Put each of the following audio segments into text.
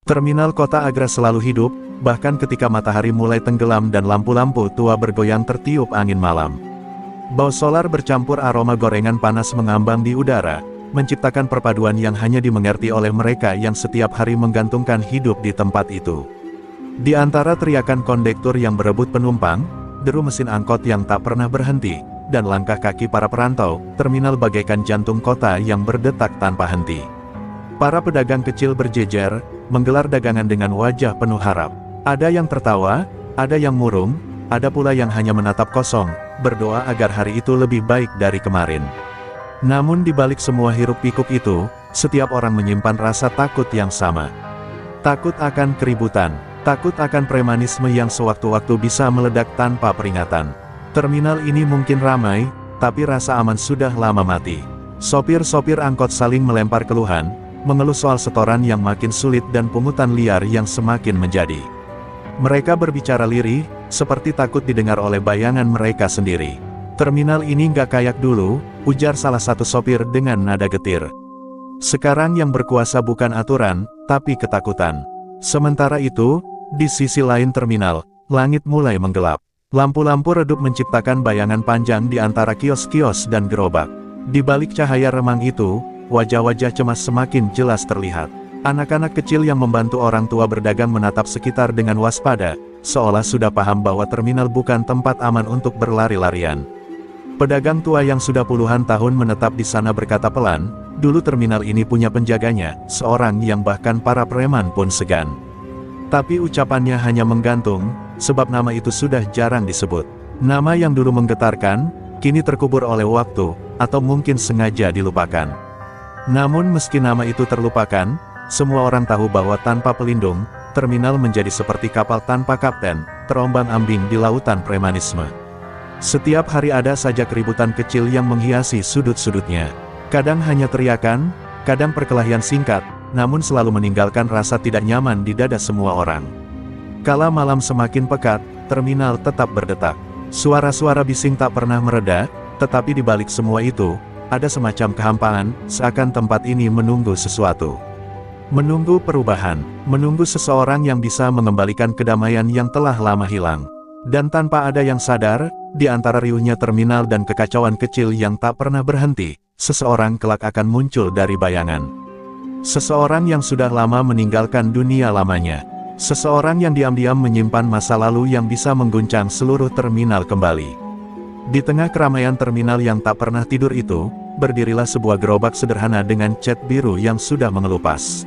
Terminal kota Agra selalu hidup, bahkan ketika matahari mulai tenggelam dan lampu-lampu tua bergoyang tertiup angin malam. Bau solar bercampur aroma gorengan panas mengambang di udara, menciptakan perpaduan yang hanya dimengerti oleh mereka yang setiap hari menggantungkan hidup di tempat itu. Di antara teriakan kondektur yang berebut penumpang, deru mesin angkot yang tak pernah berhenti, dan langkah kaki para perantau, terminal bagaikan jantung kota yang berdetak tanpa henti. Para pedagang kecil berjejer, menggelar dagangan dengan wajah penuh harap. Ada yang tertawa, ada yang murung, ada pula yang hanya menatap kosong, berdoa agar hari itu lebih baik dari kemarin. Namun di balik semua hiruk-pikuk itu, setiap orang menyimpan rasa takut yang sama. Takut akan keributan, takut akan premanisme yang sewaktu-waktu bisa meledak tanpa peringatan. Terminal ini mungkin ramai, tapi rasa aman sudah lama mati. Sopir-sopir angkot saling melempar keluhan, mengeluh soal setoran yang makin sulit dan pungutan liar yang semakin menjadi. Mereka berbicara lirih, seperti takut didengar oleh bayangan mereka sendiri. Terminal ini nggak kayak dulu, ujar salah satu sopir dengan nada getir. Sekarang yang berkuasa bukan aturan, tapi ketakutan. Sementara itu, di sisi lain terminal, langit mulai menggelap. Lampu-lampu redup menciptakan bayangan panjang di antara kios-kios dan gerobak. Di balik cahaya remang itu, wajah-wajah cemas semakin jelas terlihat. Anak-anak kecil yang membantu orang tua berdagang menatap sekitar dengan waspada, seolah sudah paham bahwa terminal bukan tempat aman untuk berlari-larian. Pedagang tua yang sudah puluhan tahun menetap di sana berkata pelan, dulu terminal ini punya penjaganya, seorang yang bahkan para preman pun segan. Tapi ucapannya hanya menggantung, sebab nama itu sudah jarang disebut. Nama yang dulu menggetarkan, kini terkubur oleh waktu, atau mungkin sengaja dilupakan. Namun meski nama itu terlupakan, semua orang tahu bahwa tanpa pelindung, terminal menjadi seperti kapal tanpa kapten, terombang-ambing di lautan premanisme. Setiap hari ada saja keributan kecil yang menghiasi sudut-sudutnya. Kadang hanya teriakan, kadang perkelahian singkat, namun selalu meninggalkan rasa tidak nyaman di dada semua orang. Kala malam semakin pekat, terminal tetap berdetak. Suara-suara bising tak pernah mereda, tetapi di balik semua itu, ada semacam kehampaan, seakan tempat ini menunggu sesuatu. Menunggu perubahan, menunggu seseorang yang bisa mengembalikan kedamaian yang telah lama hilang. Dan tanpa ada yang sadar, di antara riuhnya terminal dan kekacauan kecil yang tak pernah berhenti, seseorang kelak akan muncul dari bayangan. Seseorang yang sudah lama meninggalkan dunia lamanya. Seseorang yang diam-diam menyimpan masa lalu yang bisa mengguncang seluruh terminal kembali. Di tengah keramaian terminal yang tak pernah tidur itu, berdirilah sebuah gerobak sederhana dengan cat biru yang sudah mengelupas.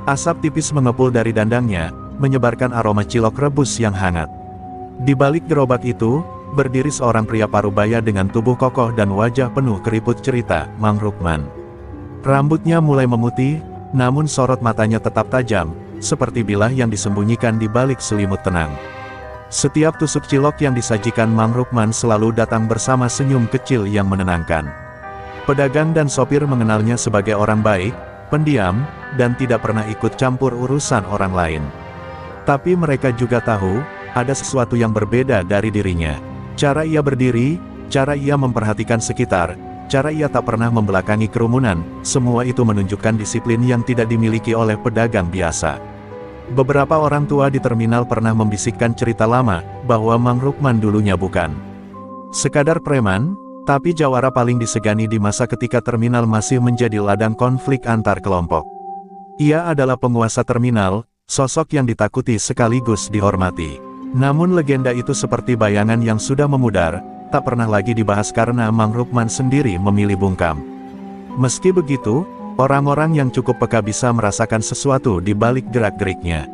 Asap tipis mengepul dari dandangnya, menyebarkan aroma cilok rebus yang hangat. Di balik gerobak itu, berdiri seorang pria parubaya dengan tubuh kokoh dan wajah penuh keriput cerita, Mang Rukman. Rambutnya mulai memutih, namun sorot matanya tetap tajam, seperti bilah yang disembunyikan di balik selimut tenang. Setiap tusuk cilok yang disajikan Mang Rukman selalu datang bersama senyum kecil yang menenangkan. Pedagang dan sopir mengenalnya sebagai orang baik, pendiam, dan tidak pernah ikut campur urusan orang lain. Tapi mereka juga tahu, ada sesuatu yang berbeda dari dirinya. Cara ia berdiri, cara ia memperhatikan sekitar, cara ia tak pernah membelakangi kerumunan, semua itu menunjukkan disiplin yang tidak dimiliki oleh pedagang biasa. Beberapa orang tua di terminal pernah membisikkan cerita lama, bahwa Mang Rukman dulunya bukan sekadar preman, tapi jawara paling disegani di masa ketika terminal masih menjadi ladang konflik antar kelompok. Ia adalah penguasa terminal, sosok yang ditakuti sekaligus dihormati. Namun legenda itu seperti bayangan yang sudah memudar, tak pernah lagi dibahas karena Mang Rukman sendiri memilih bungkam. Meski begitu, orang-orang yang cukup peka bisa merasakan sesuatu di balik gerak-geriknya.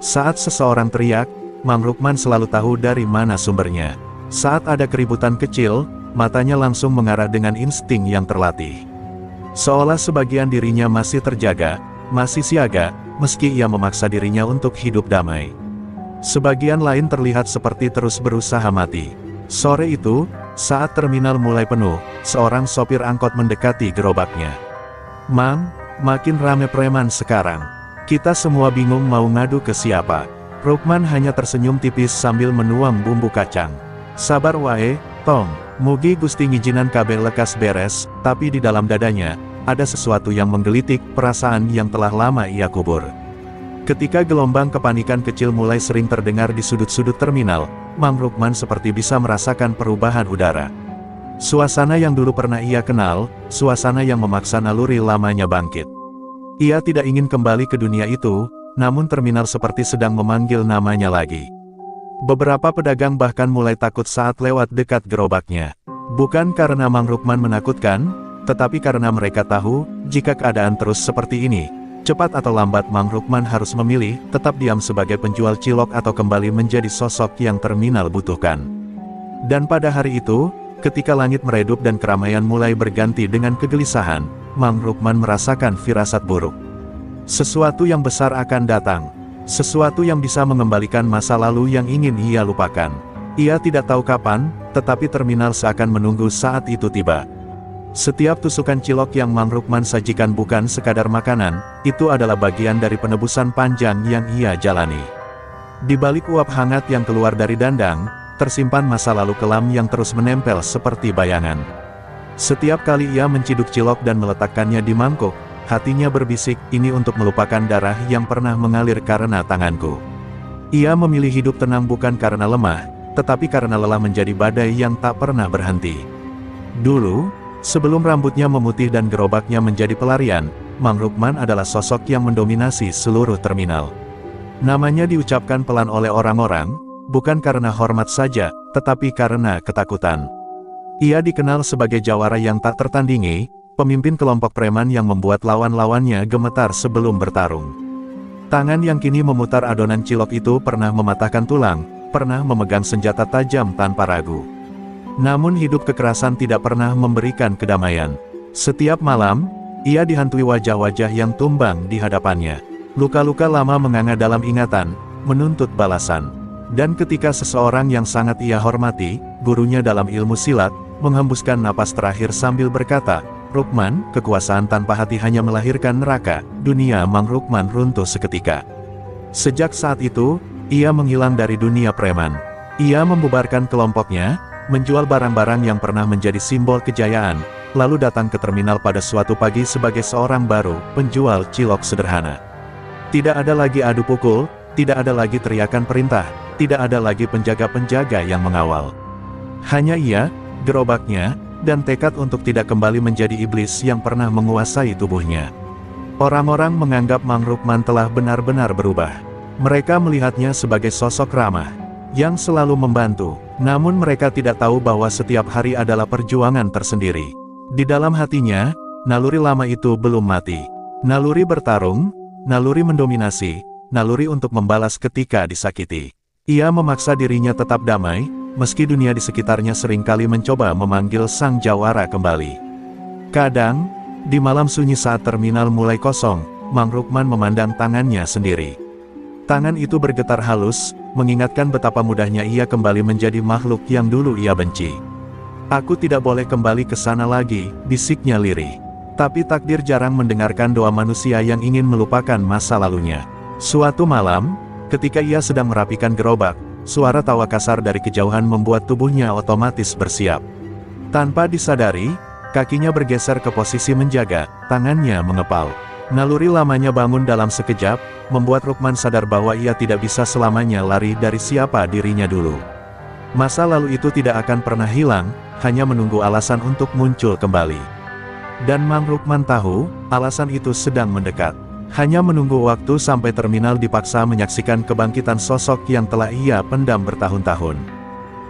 Saat seseorang teriak, Mang Rukman selalu tahu dari mana sumbernya. Saat ada keributan kecil, matanya langsung mengarah dengan insting yang terlatih. Seolah sebagian dirinya masih terjaga, masih siaga, meski ia memaksa dirinya untuk hidup damai. Sebagian lain terlihat seperti terus berusaha mati. Sore itu, saat terminal mulai penuh, seorang sopir angkot mendekati gerobaknya. Mang, makin rame preman sekarang. Kita semua bingung mau ngadu ke siapa. Rukman hanya tersenyum tipis sambil menuang bumbu kacang. Sabar wae, Tong, mugi Gusti ngijinan kabeh lekas beres, tapi di dalam dadanya, ada sesuatu yang menggelitik perasaan yang telah lama ia kubur. Ketika gelombang kepanikan kecil mulai sering terdengar di sudut-sudut terminal, Mang Rukman seperti bisa merasakan perubahan udara. Suasana yang dulu pernah ia kenal, suasana yang memaksa naluri lamanya bangkit. Ia tidak ingin kembali ke dunia itu, namun terminal seperti sedang memanggil namanya lagi. Beberapa pedagang bahkan mulai takut saat lewat dekat gerobaknya. Bukan karena Mang Rukman menakutkan, tetapi karena mereka tahu, jika keadaan terus seperti ini, cepat atau lambat Mang Rukman harus memilih, tetap diam sebagai penjual cilok atau kembali menjadi sosok yang terminal butuhkan. Dan pada hari itu, ketika langit meredup dan keramaian mulai berganti dengan kegelisahan, Mang Rukman merasakan firasat buruk. Sesuatu yang besar akan datang. Sesuatu yang bisa mengembalikan masa lalu yang ingin ia lupakan. Ia tidak tahu kapan, tetapi terminal seakan menunggu saat itu tiba. Setiap tusukan cilok yang Mang Rukman sajikan bukan sekadar makanan, itu adalah bagian dari penebusan panjang yang ia jalani. Di balik uap hangat yang keluar dari dandang, tersimpan masa lalu kelam yang terus menempel seperti bayangan. Setiap kali ia menciduk cilok dan meletakkannya di mangkuk, hatinya berbisik, ini untuk melupakan darah yang pernah mengalir karena tanganku. Ia memilih hidup tenang bukan karena lemah, tetapi karena lelah menjadi badai yang tak pernah berhenti. Dulu, sebelum rambutnya memutih dan gerobaknya menjadi pelarian, Mang Rukman adalah sosok yang mendominasi seluruh terminal. Namanya diucapkan pelan oleh orang-orang, bukan karena hormat saja, tetapi karena ketakutan. Ia dikenal sebagai jawara yang tak tertandingi, pemimpin kelompok preman yang membuat lawan-lawannya gemetar sebelum bertarung. Tangan yang kini memutar adonan cilok itu pernah mematahkan tulang, pernah memegang senjata tajam tanpa ragu. Namun hidup kekerasan tidak pernah memberikan kedamaian. Setiap malam, ia dihantui wajah-wajah yang tumbang di hadapannya. Luka-luka lama menganga dalam ingatan, menuntut balasan. Dan ketika seseorang yang sangat ia hormati, gurunya dalam ilmu silat, menghembuskan napas terakhir sambil berkata, "Rukman, kekuasaan tanpa hati hanya melahirkan neraka," dunia Mang Rukman runtuh seketika. Sejak saat itu, ia menghilang dari dunia preman. Ia membubarkan kelompoknya, menjual barang-barang yang pernah menjadi simbol kejayaan, lalu datang ke terminal pada suatu pagi sebagai seorang baru, penjual cilok sederhana. Tidak ada lagi adu pukul, tidak ada lagi teriakan perintah, tidak ada lagi penjaga-penjaga yang mengawal. Hanya ia, gerobaknya, dan tekad untuk tidak kembali menjadi iblis yang pernah menguasai tubuhnya. Orang-orang menganggap Mang Rukman telah benar-benar berubah. Mereka melihatnya sebagai sosok ramah, yang selalu membantu, namun mereka tidak tahu bahwa setiap hari adalah perjuangan tersendiri. Di dalam hatinya, naluri lama itu belum mati. Naluri bertarung, naluri mendominasi, naluri untuk membalas ketika disakiti. Ia memaksa dirinya tetap damai, meski dunia di sekitarnya seringkali mencoba memanggil sang jawara kembali. Kadang, di malam sunyi saat terminal mulai kosong, Mang Rukman memandang tangannya sendiri. Tangan itu bergetar halus, mengingatkan betapa mudahnya ia kembali menjadi makhluk yang dulu ia benci. "Aku tidak boleh kembali ke sana lagi," bisiknya lirih. Tapi takdir jarang mendengarkan doa manusia yang ingin melupakan masa lalunya. Suatu malam, ketika ia sedang merapikan gerobak, suara tawa kasar dari kejauhan membuat tubuhnya otomatis bersiap. Tanpa disadari, kakinya bergeser ke posisi menjaga, tangannya mengepal. Naluri lamanya bangun dalam sekejap, membuat Rukman sadar bahwa ia tidak bisa selamanya lari dari siapa dirinya dulu. Masa lalu itu tidak akan pernah hilang, hanya menunggu alasan untuk muncul kembali. Dan Mang Rukman tahu, alasan itu sedang mendekat. Hanya menunggu waktu sampai terminal dipaksa menyaksikan kebangkitan sosok yang telah ia pendam bertahun-tahun.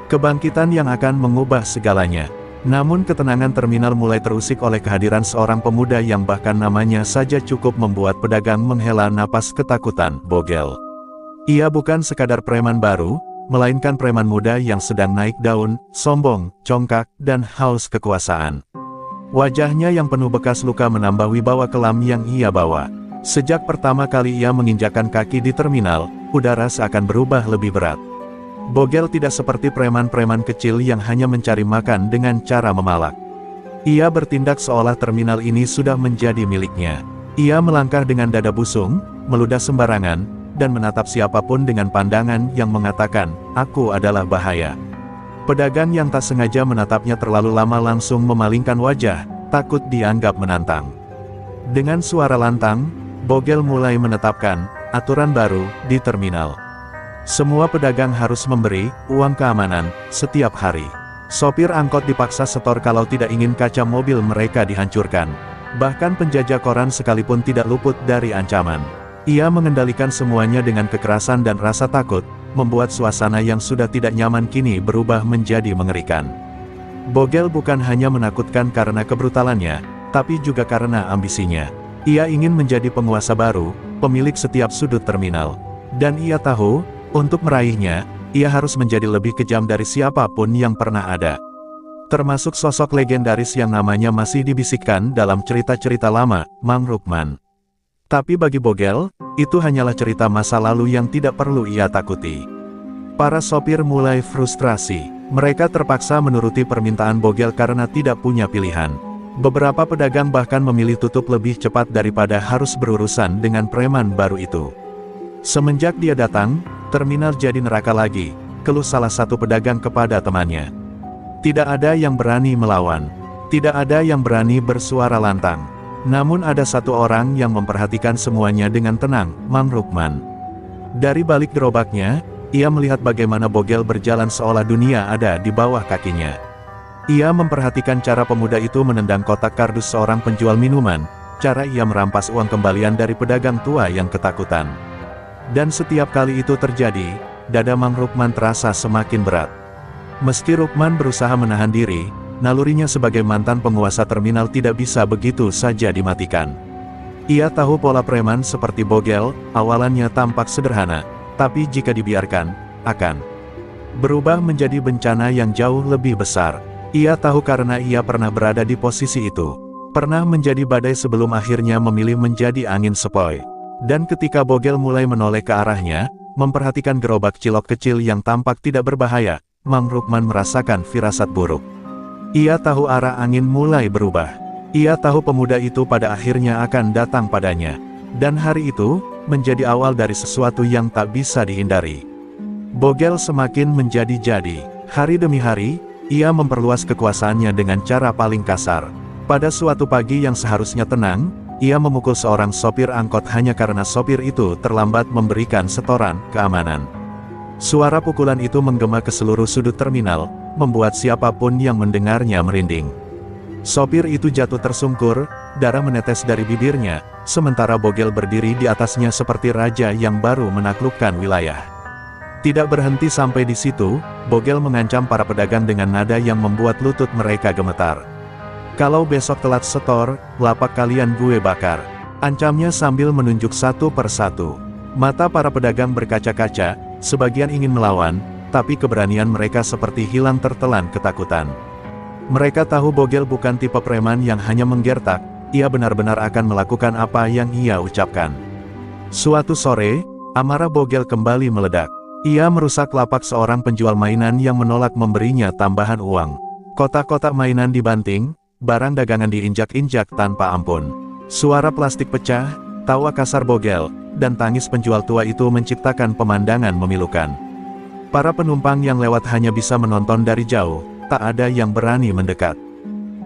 Kebangkitan yang akan mengubah segalanya. Namun ketenangan terminal mulai terusik oleh kehadiran seorang pemuda yang bahkan namanya saja cukup membuat pedagang menghela napas ketakutan, Bogel. Ia bukan sekadar preman baru, melainkan preman muda yang sedang naik daun, sombong, congkak, dan haus kekuasaan. Wajahnya yang penuh bekas luka menambah wibawa kelam yang ia bawa. Sejak pertama kali ia menginjakkan kaki di terminal, udara seakan berubah lebih berat. Bogel tidak seperti preman-preman kecil yang hanya mencari makan dengan cara memalak. Ia bertindak seolah terminal ini sudah menjadi miliknya. Ia melangkah dengan dada busung, meludah sembarangan, dan menatap siapapun dengan pandangan yang mengatakan, "Aku adalah bahaya." Pedagang yang tak sengaja menatapnya terlalu lama langsung memalingkan wajah, takut dianggap menantang. Dengan suara lantang, Bogel mulai menetapkan, aturan baru di terminal. Semua pedagang harus memberi uang keamanan setiap hari. Sopir angkot dipaksa setor kalau tidak ingin kaca mobil mereka dihancurkan. Bahkan penjajah koran sekalipun tidak luput dari ancaman. Ia mengendalikan semuanya dengan kekerasan dan rasa takut, membuat suasana yang sudah tidak nyaman kini berubah menjadi mengerikan. Bogel bukan hanya menakutkan karena kebrutalannya, tapi juga karena ambisinya. Ia ingin menjadi penguasa baru, pemilik setiap sudut terminal. Dan ia tahu, untuk meraihnya, ia harus menjadi lebih kejam dari siapapun yang pernah ada. Termasuk sosok legendaris yang namanya masih dibisikkan dalam cerita-cerita lama, Mang Rukman. Tapi bagi Bogel, itu hanyalah cerita masa lalu yang tidak perlu ia takuti. Para sopir mulai frustrasi. Mereka terpaksa menuruti permintaan Bogel karena tidak punya pilihan. Beberapa pedagang bahkan memilih tutup lebih cepat daripada harus berurusan dengan preman baru itu. Semenjak dia datang, terminal jadi neraka lagi, keluh salah satu pedagang kepada temannya. Tidak ada yang berani melawan. Tidak ada yang berani bersuara lantang. Namun ada satu orang yang memperhatikan semuanya dengan tenang, Mang Rukman. Dari balik gerobaknya, ia melihat bagaimana Bogel berjalan seolah dunia ada di bawah kakinya. Ia memperhatikan cara pemuda itu menendang kotak kardus seorang penjual minuman, cara ia merampas uang kembalian dari pedagang tua yang ketakutan. Dan setiap kali itu terjadi, dada Mang Rukman terasa semakin berat. Meski Rukman berusaha menahan diri, nalurinya sebagai mantan penguasa terminal tidak bisa begitu saja dimatikan. Ia tahu pola preman seperti Bogel, awalannya tampak sederhana. Tapi jika dibiarkan, akan berubah menjadi bencana yang jauh lebih besar. Ia tahu karena ia pernah berada di posisi itu. Pernah menjadi badai sebelum akhirnya memilih menjadi angin sepoi. Dan ketika Bogel mulai menoleh ke arahnya, memperhatikan gerobak cilok kecil yang tampak tidak berbahaya, Mang Rukman merasakan firasat buruk. Ia tahu arah angin mulai berubah. Ia tahu pemuda itu pada akhirnya akan datang padanya. Dan hari itu, menjadi awal dari sesuatu yang tak bisa dihindari. Bogel semakin menjadi-jadi. Hari demi hari, ia memperluas kekuasaannya dengan cara paling kasar. Pada suatu pagi yang seharusnya tenang, ia memukul seorang sopir angkot hanya karena sopir itu terlambat memberikan setoran keamanan. Suara pukulan itu menggema ke seluruh sudut terminal, membuat siapapun yang mendengarnya merinding. Sopir itu jatuh tersungkur, darah menetes dari bibirnya, sementara Bogel berdiri di atasnya seperti raja yang baru menaklukkan wilayah. Tidak berhenti sampai di situ, Bogel mengancam para pedagang dengan nada yang membuat lutut mereka gemetar. Kalau besok telat setor, lapak kalian gue bakar. Ancamnya sambil menunjuk satu persatu. Mata para pedagang berkaca-kaca, sebagian ingin melawan, tapi keberanian mereka seperti hilang tertelan ketakutan. Mereka tahu Bogel bukan tipe preman yang hanya menggertak, ia benar-benar akan melakukan apa yang ia ucapkan. Suatu sore, amarah Bogel kembali meledak. Ia merusak lapak seorang penjual mainan yang menolak memberinya tambahan uang. Kotak-kotak mainan dibanting, barang dagangan diinjak-injak tanpa ampun. Suara plastik pecah, tawa kasar Bogel, dan tangis penjual tua itu menciptakan pemandangan memilukan. Para penumpang yang lewat hanya bisa menonton dari jauh. Tak ada yang berani mendekat.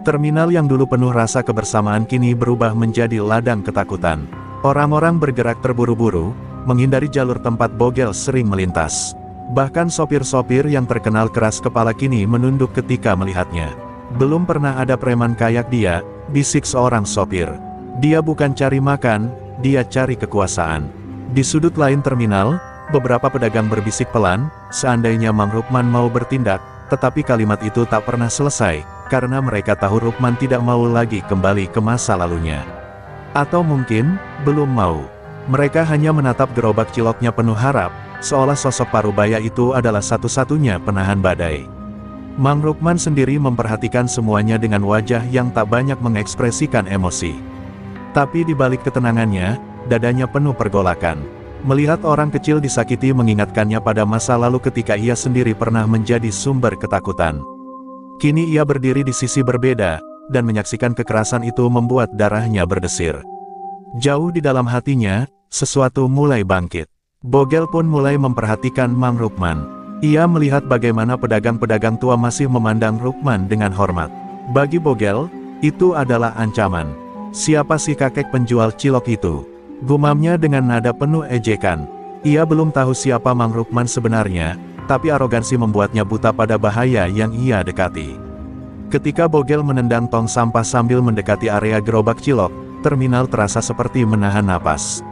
Terminal yang dulu penuh rasa kebersamaan kini berubah menjadi ladang ketakutan. Orang-orang bergerak terburu-buru, menghindari jalur tempat Bogel sering melintas. Bahkan sopir-sopir yang terkenal keras kepala kini menunduk ketika melihatnya. Belum pernah ada preman kayak dia, bisik seorang sopir. Dia bukan cari makan, dia cari kekuasaan. Di sudut lain terminal, beberapa pedagang berbisik pelan, seandainya Mang Rukman mau bertindak, tetapi kalimat itu tak pernah selesai, karena mereka tahu Rukman tidak mau lagi kembali ke masa lalunya. Atau mungkin, belum mau. Mereka hanya menatap gerobak ciloknya penuh harap, seolah sosok Parubaya itu adalah satu-satunya penahan badai. Mang Rukman sendiri memperhatikan semuanya dengan wajah yang tak banyak mengekspresikan emosi. Tapi di balik ketenangannya, dadanya penuh pergolakan. Melihat orang kecil disakiti mengingatkannya pada masa lalu ketika ia sendiri pernah menjadi sumber ketakutan. Kini ia berdiri di sisi berbeda, dan menyaksikan kekerasan itu membuat darahnya berdesir. Jauh di dalam hatinya, sesuatu mulai bangkit. Bogel pun mulai memperhatikan Mang Rukman. Ia melihat bagaimana pedagang-pedagang tua masih memandang Rukman dengan hormat. Bagi Bogel, itu adalah ancaman. Siapa si kakek penjual cilok itu? Gumamnya dengan nada penuh ejekan. Ia belum tahu siapa Mang Rukman sebenarnya, tapi arogansi membuatnya buta pada bahaya yang ia dekati. Ketika Bogel menendang tong sampah sambil mendekati area gerobak cilok, terminal terasa seperti menahan napas.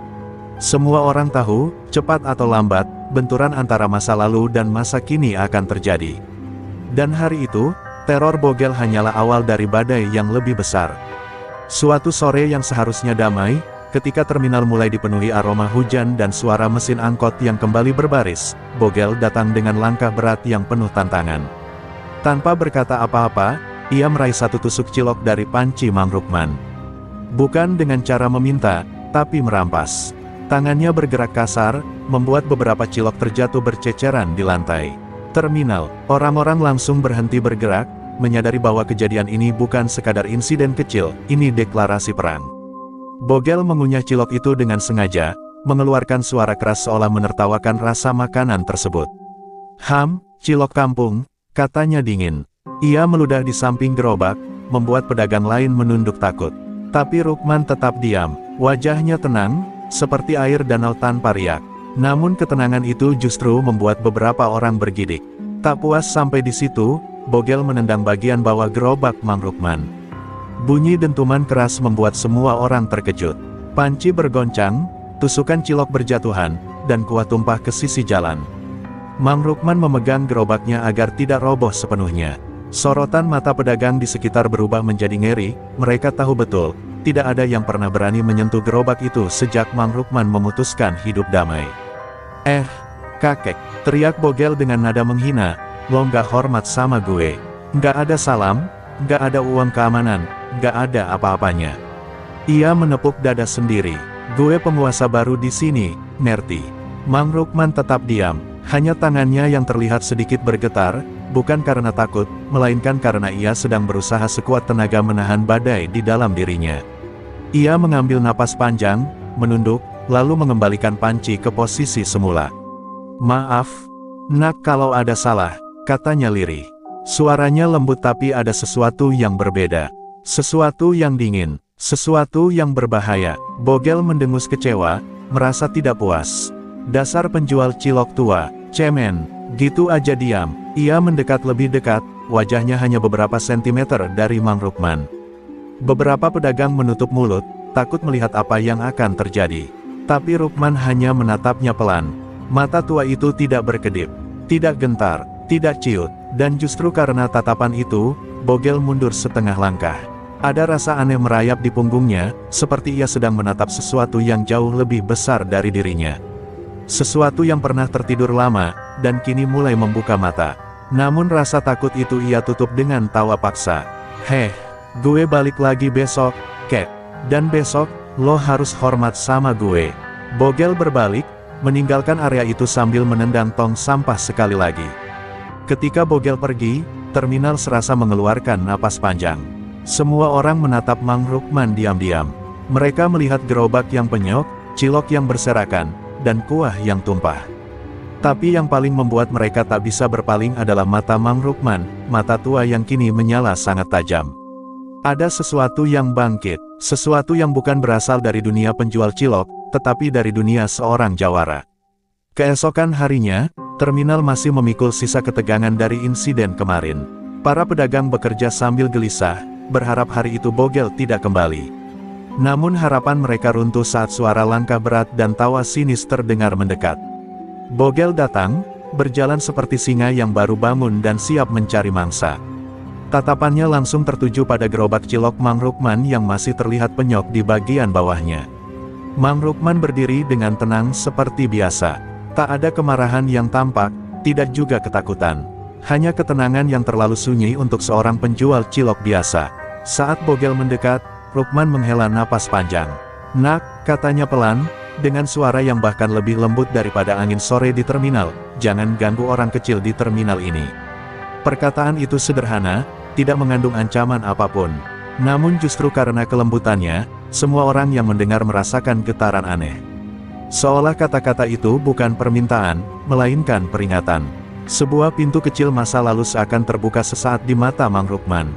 Semua orang tahu, cepat atau lambat, benturan antara masa lalu dan masa kini akan terjadi. Dan hari itu, teror Bogel hanyalah awal dari badai yang lebih besar. Suatu sore yang seharusnya damai, ketika terminal mulai dipenuhi aroma hujan dan suara mesin angkot yang kembali berbaris, Bogel datang dengan langkah berat yang penuh tantangan. Tanpa berkata apa-apa, ia meraih satu tusuk cilok dari panci Mang Rukman. Bukan dengan cara meminta, tapi merampas. Tangannya bergerak kasar, membuat beberapa cilok terjatuh berceceran di lantai. Terminal, orang-orang langsung berhenti bergerak, menyadari bahwa kejadian ini bukan sekadar insiden kecil, ini deklarasi perang. Bogel mengunyah cilok itu dengan sengaja, mengeluarkan suara keras seolah menertawakan rasa makanan tersebut. Cilok kampung, katanya dingin. Ia meludah di samping gerobak, membuat pedagang lain menunduk takut. Tapi Rukman tetap diam, wajahnya tenang, seperti air danau tanpa riak. Namun ketenangan itu justru membuat beberapa orang bergidik. Tak puas sampai di situ, Bogel menendang bagian bawah gerobak Mang Rukman. Bunyi dentuman keras membuat semua orang terkejut. Panci bergoncang, tusukan cilok berjatuhan, dan kuah tumpah ke sisi jalan. Mang Rukman memegang gerobaknya agar tidak roboh sepenuhnya. Sorotan mata pedagang di sekitar berubah menjadi ngeri, mereka tahu betul, tidak ada yang pernah berani menyentuh gerobak itu sejak Mang Rukman memutuskan hidup damai. Kakek, teriak Bogel dengan nada menghina, lo nggak hormat sama gue. Nggak ada salam, nggak ada uang keamanan, nggak ada apa-apanya. Ia menepuk dada sendiri. Gue penguasa baru di sini, Nerti. Mang Rukman tetap diam, hanya tangannya yang terlihat sedikit bergetar, bukan karena takut, melainkan karena ia sedang berusaha sekuat tenaga menahan badai di dalam dirinya. Ia mengambil napas panjang, menunduk, lalu mengembalikan panci ke posisi semula. Maaf, Nak, kalau ada salah, katanya lirih. Suaranya lembut tapi ada sesuatu yang berbeda. Sesuatu yang dingin, sesuatu yang berbahaya. Bogel mendengus kecewa, merasa tidak puas. Dasar penjual cilok tua, cemen, gitu aja diam. Ia mendekat lebih dekat, wajahnya hanya beberapa sentimeter dari Mang Rukman. Beberapa pedagang menutup mulut, takut melihat apa yang akan terjadi. Tapi Rukman hanya menatapnya pelan. Mata tua itu tidak berkedip, tidak gentar, tidak ciut, dan justru karena tatapan itu, Bogel mundur setengah langkah. Ada rasa aneh merayap di punggungnya, seperti ia sedang menatap sesuatu yang jauh lebih besar dari dirinya. Sesuatu yang pernah tertidur lama, dan kini mulai membuka mata. Namun rasa takut itu ia tutup dengan tawa paksa. Gue balik lagi besok, Kek. Dan besok, lo harus hormat sama gue. Bogel berbalik, meninggalkan area itu sambil menendang tong sampah sekali lagi. Ketika Bogel pergi, terminal serasa mengeluarkan napas panjang. Semua orang menatap Mang Rukman diam-diam. Mereka melihat gerobak yang penyok, cilok yang berserakan, dan kuah yang tumpah. Tapi yang paling membuat mereka tak bisa berpaling adalah mata Mang Rukman, mata tua yang kini menyala sangat tajam. Ada sesuatu yang bangkit, sesuatu yang bukan berasal dari dunia penjual cilok, tetapi dari dunia seorang jawara. Keesokan harinya, terminal masih memikul sisa ketegangan dari insiden kemarin. Para pedagang bekerja sambil gelisah, berharap hari itu Bogel tidak kembali. Namun harapan mereka runtuh saat suara langkah berat dan tawa sinis terdengar mendekat. Bogel datang, berjalan seperti singa yang baru bangun dan siap mencari mangsa. Tatapannya langsung tertuju pada gerobak cilok Mang Rukman yang masih terlihat penyok di bagian bawahnya. Mang Rukman berdiri dengan tenang seperti biasa. Tak ada kemarahan yang tampak, tidak juga ketakutan. Hanya ketenangan yang terlalu sunyi untuk seorang penjual cilok biasa. Saat Bogel mendekat, Rukman menghela napas panjang. Nak, katanya pelan, dengan suara yang bahkan lebih lembut daripada angin sore di terminal, jangan ganggu orang kecil di terminal ini. Perkataan itu sederhana, tidak mengandung ancaman apapun. Namun justru karena kelembutannya, semua orang yang mendengar merasakan getaran aneh. Seolah kata-kata itu bukan permintaan, melainkan peringatan. Sebuah pintu kecil masa lalu seakan terbuka sesaat di mata Mang Rukman.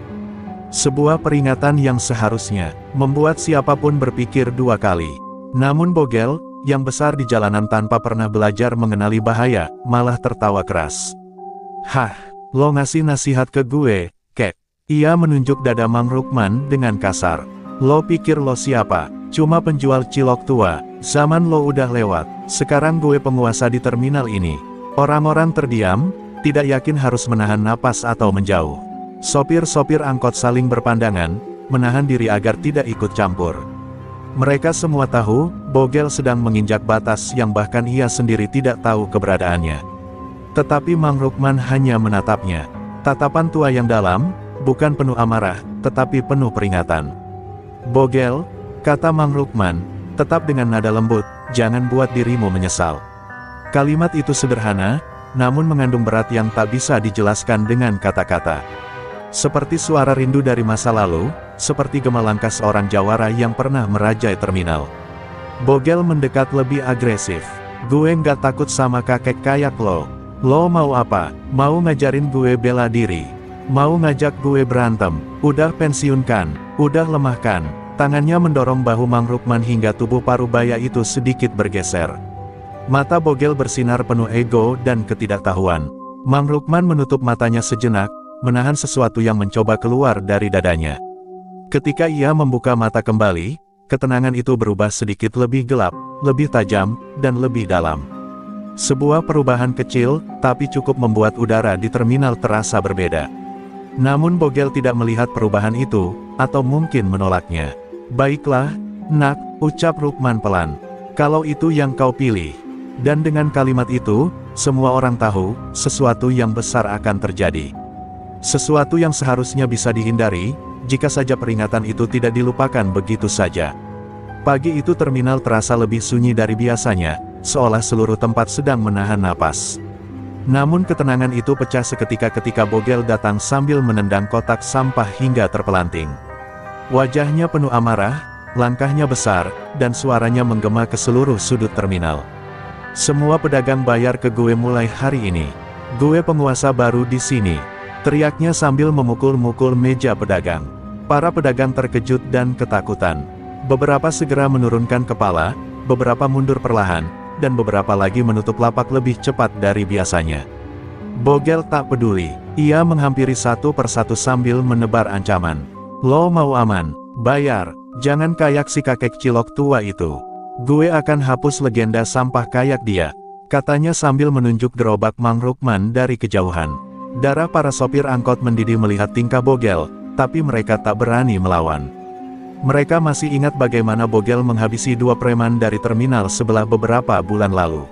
Sebuah peringatan yang seharusnya membuat siapapun berpikir dua kali. Namun Bogel, yang besar di jalanan tanpa pernah belajar mengenali bahaya, malah tertawa keras. Hah, lo ngasih nasihat ke gue, kek. Ia menunjuk dada Mang Rukman dengan kasar. Lo pikir lo siapa? Cuma penjual cilok tua, zaman lo udah lewat. Sekarang gue penguasa di terminal ini. Orang-orang terdiam, tidak yakin harus menahan napas atau menjauh. Sopir-sopir angkot saling berpandangan, menahan diri agar tidak ikut campur. Mereka semua tahu, Bogel sedang menginjak batas yang bahkan ia sendiri tidak tahu keberadaannya. Tetapi Mang Rukman hanya menatapnya. Tatapan tua yang dalam, bukan penuh amarah, tetapi penuh peringatan. Bogel, kata Mang Rukman, tetap dengan nada lembut, jangan buat dirimu menyesal. Kalimat itu sederhana, namun mengandung berat yang tak bisa dijelaskan dengan kata-kata. Seperti suara rindu dari masa lalu, seperti gema langkah seorang jawara yang pernah merajai terminal. Bogel mendekat lebih agresif. Gue nggak takut sama kakek kayak lo. Lo mau apa? Mau ngajarin gue bela diri? Mau ngajak gue berantem? Udah pensiunkan? Udah lemahkan? Tangannya mendorong bahu Mang Rukman hingga tubuh parubaya itu sedikit bergeser. Mata Bogel bersinar penuh ego dan ketidaktahuan. Mang Rukman menutup matanya sejenak, menahan sesuatu yang mencoba keluar dari dadanya. Ketika ia membuka mata kembali, ketenangan itu berubah sedikit lebih gelap, lebih tajam, dan lebih dalam. Sebuah perubahan kecil, tapi cukup membuat udara di terminal terasa berbeda. Namun Bogel tidak melihat perubahan itu, atau mungkin menolaknya. Baiklah, nak, ucap Rukman pelan. Kalau itu yang kau pilih. Dan dengan kalimat itu, semua orang tahu, sesuatu yang besar akan terjadi. Sesuatu yang seharusnya bisa dihindari, jika saja peringatan itu tidak dilupakan begitu saja. Pagi itu terminal terasa lebih sunyi dari biasanya, seolah seluruh tempat sedang menahan napas. Namun ketenangan itu pecah seketika ketika Bogel datang sambil menendang kotak sampah hingga terpelanting. Wajahnya penuh amarah, langkahnya besar, dan suaranya menggema ke seluruh sudut terminal. Semua pedagang bayar ke gue mulai hari ini. Gue penguasa baru di sini. Teriaknya sambil memukul-mukul meja pedagang. Para pedagang terkejut dan ketakutan. Beberapa segera menurunkan kepala, beberapa mundur perlahan, dan beberapa lagi menutup lapak lebih cepat dari biasanya. Bogel tak peduli. Ia menghampiri satu persatu sambil menebar ancaman. Lo mau aman? Bayar. Jangan kayak si kakek cilok tua itu. Gue akan hapus legenda sampah kayak dia, katanya sambil menunjuk gerobak Mang Rukman dari kejauhan. Darah para sopir angkot mendidih melihat tingkah Bogel, tapi mereka tak berani melawan. Mereka masih ingat bagaimana Bogel menghabisi dua preman dari terminal sebelah beberapa bulan lalu.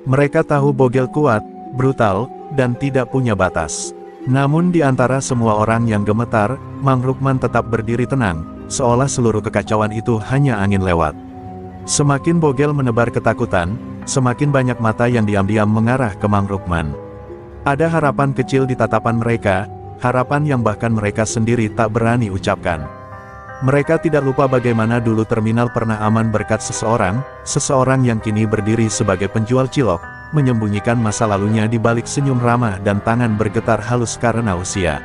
Mereka tahu Bogel kuat, brutal, dan tidak punya batas. Namun di antara semua orang yang gemetar, Mang Rukman tetap berdiri tenang, seolah seluruh kekacauan itu hanya angin lewat. Semakin Bogel menebar ketakutan, semakin banyak mata yang diam-diam mengarah ke Mang Rukman. Ada harapan kecil di tatapan mereka, harapan yang bahkan mereka sendiri tak berani ucapkan. Mereka tidak lupa bagaimana dulu terminal pernah aman berkat seseorang yang kini berdiri sebagai penjual cilok, menyembunyikan masa lalunya di balik senyum ramah dan tangan bergetar halus karena usia.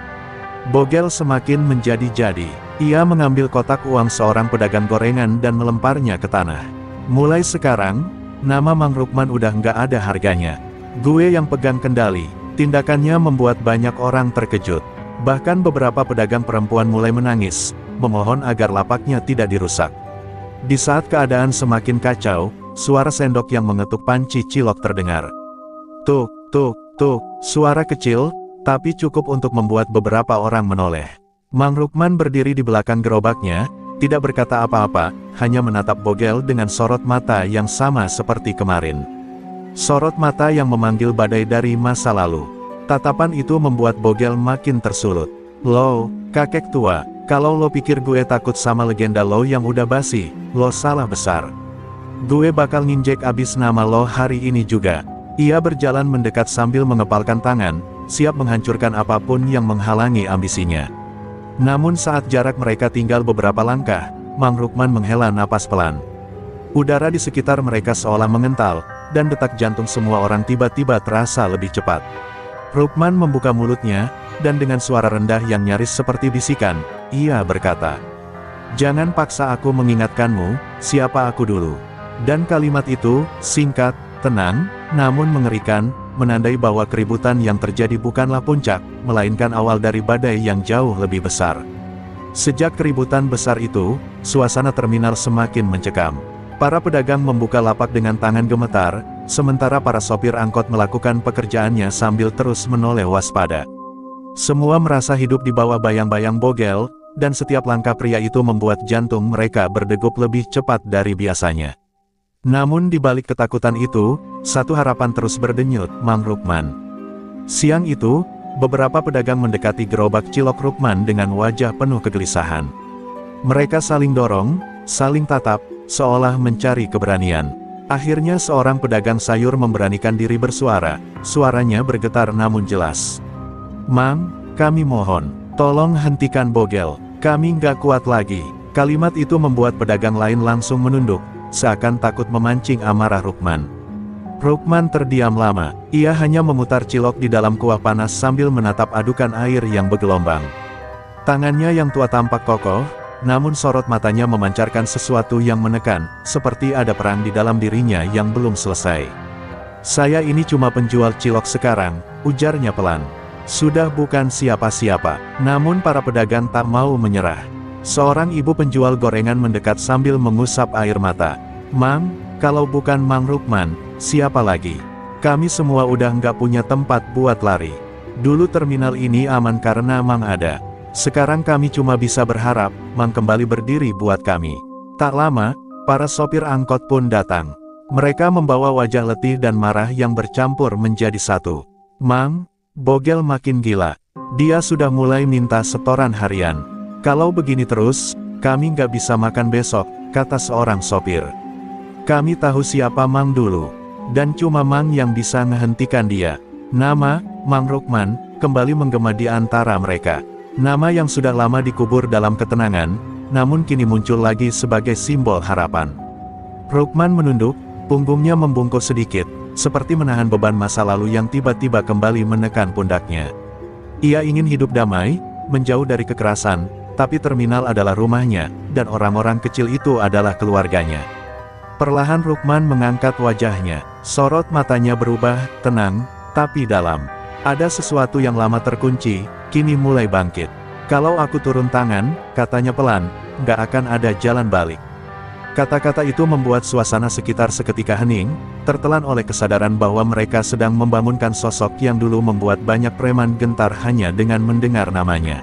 Bogel semakin menjadi-jadi. Ia mengambil kotak uang seorang pedagang gorengan dan melemparnya ke tanah. Mulai sekarang, nama Mang Rukman udah nggak ada harganya. Gue yang pegang kendali. Tindakannya membuat banyak orang terkejut. Bahkan beberapa pedagang perempuan mulai menangis, memohon agar lapaknya tidak dirusak. Di saat keadaan semakin kacau, suara sendok yang mengetuk panci cilok terdengar. Tuk, tuk, tuk, suara kecil, tapi cukup untuk membuat beberapa orang menoleh. Mang Rukman berdiri di belakang gerobaknya, tidak berkata apa-apa, hanya menatap Bogel dengan sorot mata yang sama seperti kemarin. Sorot mata yang memanggil badai dari masa lalu. Tatapan itu membuat Bogel makin tersulut. Lo, kakek tua, kalau lo pikir gue takut sama legenda lo yang udah basi, lo salah besar. Gue bakal nginjek abis nama lo hari ini juga. Ia berjalan mendekat sambil mengepalkan tangan, siap menghancurkan apapun yang menghalangi ambisinya. Namun saat jarak mereka tinggal beberapa langkah, Mang Rukman menghela napas pelan. Udara di sekitar mereka seolah mengental, dan detak jantung semua orang tiba-tiba terasa lebih cepat. Rukman membuka mulutnya, dan dengan suara rendah yang nyaris seperti bisikan, ia berkata, Jangan paksa aku mengingatkanmu, siapa aku dulu. Dan kalimat itu, singkat, tenang, namun mengerikan, menandai bahwa keributan yang terjadi bukanlah puncak, melainkan awal dari badai yang jauh lebih besar. Sejak keributan besar itu, suasana terminal semakin mencekam. Para pedagang membuka lapak dengan tangan gemetar, sementara para sopir angkot melakukan pekerjaannya sambil terus menoleh waspada. Semua merasa hidup di bawah bayang-bayang Bogel, dan setiap langkah pria itu membuat jantung mereka berdegup lebih cepat dari biasanya. Namun di balik ketakutan itu, satu harapan terus berdenyut, Mang Rukman. Siang itu, beberapa pedagang mendekati gerobak cilok Rukman dengan wajah penuh kegelisahan. Mereka saling dorong, saling tatap, seolah mencari keberanian. Akhirnya seorang pedagang sayur memberanikan diri bersuara, suaranya bergetar namun jelas. "Mang, kami mohon, tolong hentikan Bogel, kami nggak kuat lagi." Kalimat itu membuat pedagang lain langsung menunduk, seakan takut memancing amarah Rukman. Rukman terdiam lama, ia hanya memutar cilok di dalam kuah panas sambil menatap adukan air yang bergelombang. Tangannya yang tua tampak kokoh, namun sorot matanya memancarkan sesuatu yang menekan, seperti ada perang di dalam dirinya yang belum selesai. "Saya ini cuma penjual cilok sekarang," ujarnya pelan. Sudah bukan siapa-siapa, namun para pedagang tak mau menyerah. Seorang ibu penjual gorengan mendekat sambil mengusap air mata. "Mang, kalau bukan Mang Rukman, siapa lagi? Kami semua udah nggak punya tempat buat lari. Dulu terminal ini aman karena Mang ada. Sekarang kami cuma bisa berharap, Mang kembali berdiri buat kami." Tak lama, para sopir angkot pun datang. Mereka membawa wajah letih dan marah yang bercampur menjadi satu. "Mang, Bogel makin gila. Dia sudah mulai minta setoran harian. Kalau begini terus, kami nggak bisa makan besok," kata seorang sopir. "Kami tahu siapa Mang dulu. Dan cuma Mang yang bisa menghentikan dia. Nama, Mang Rukman," kembali menggema di antara mereka. Nama yang sudah lama dikubur dalam ketenangan, namun kini muncul lagi sebagai simbol harapan. Rukman menunduk, punggungnya membungkuk sedikit, seperti menahan beban masa lalu yang tiba-tiba kembali menekan pundaknya. Ia ingin hidup damai, menjauh dari kekerasan, tapi terminal adalah rumahnya, dan orang-orang kecil itu adalah keluarganya. Perlahan Rukman mengangkat wajahnya, sorot matanya berubah, tenang, tapi dalam. Ada sesuatu yang lama terkunci, kini mulai bangkit. "Kalau aku turun tangan," katanya pelan, "nggak akan ada jalan balik." Kata-kata itu membuat suasana sekitar seketika hening, tertelan oleh kesadaran bahwa mereka sedang membangunkan sosok yang dulu membuat banyak preman gentar hanya dengan mendengar namanya.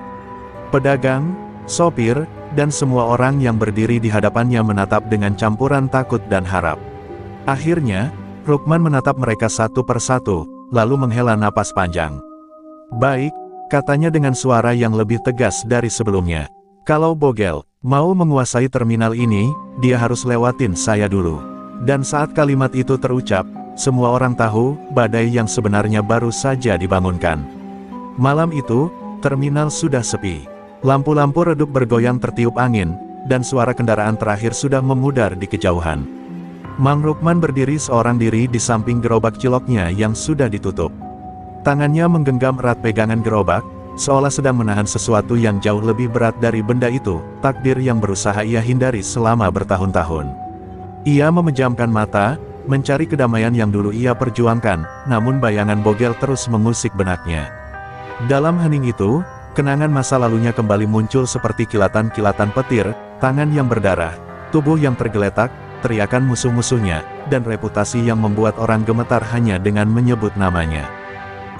Pedagang, sopir, dan semua orang yang berdiri di hadapannya menatap dengan campuran takut dan harap. Akhirnya, Rukman menatap mereka satu persatu, lalu menghela napas panjang. "Baik," katanya dengan suara yang lebih tegas dari sebelumnya. "Kalau Bogel mau menguasai terminal ini, dia harus lewatin saya dulu." Dan saat kalimat itu terucap, semua orang tahu, badai yang sebenarnya baru saja dibangunkan. Malam itu, terminal sudah sepi. Lampu-lampu redup bergoyang tertiup angin, dan suara kendaraan terakhir sudah memudar di kejauhan. Mang Rukman berdiri seorang diri di samping gerobak ciloknya yang sudah ditutup. Tangannya menggenggam erat pegangan gerobak, seolah sedang menahan sesuatu yang jauh lebih berat dari benda itu, takdir yang berusaha ia hindari selama bertahun-tahun. Ia memejamkan mata, mencari kedamaian yang dulu ia perjuangkan, namun bayangan Bogel terus mengusik benaknya. Dalam hening itu, kenangan masa lalunya kembali muncul seperti kilatan-kilatan petir, tangan yang berdarah, tubuh yang tergeletak, teriakan musuh-musuhnya, dan reputasi yang membuat orang gemetar hanya dengan menyebut namanya.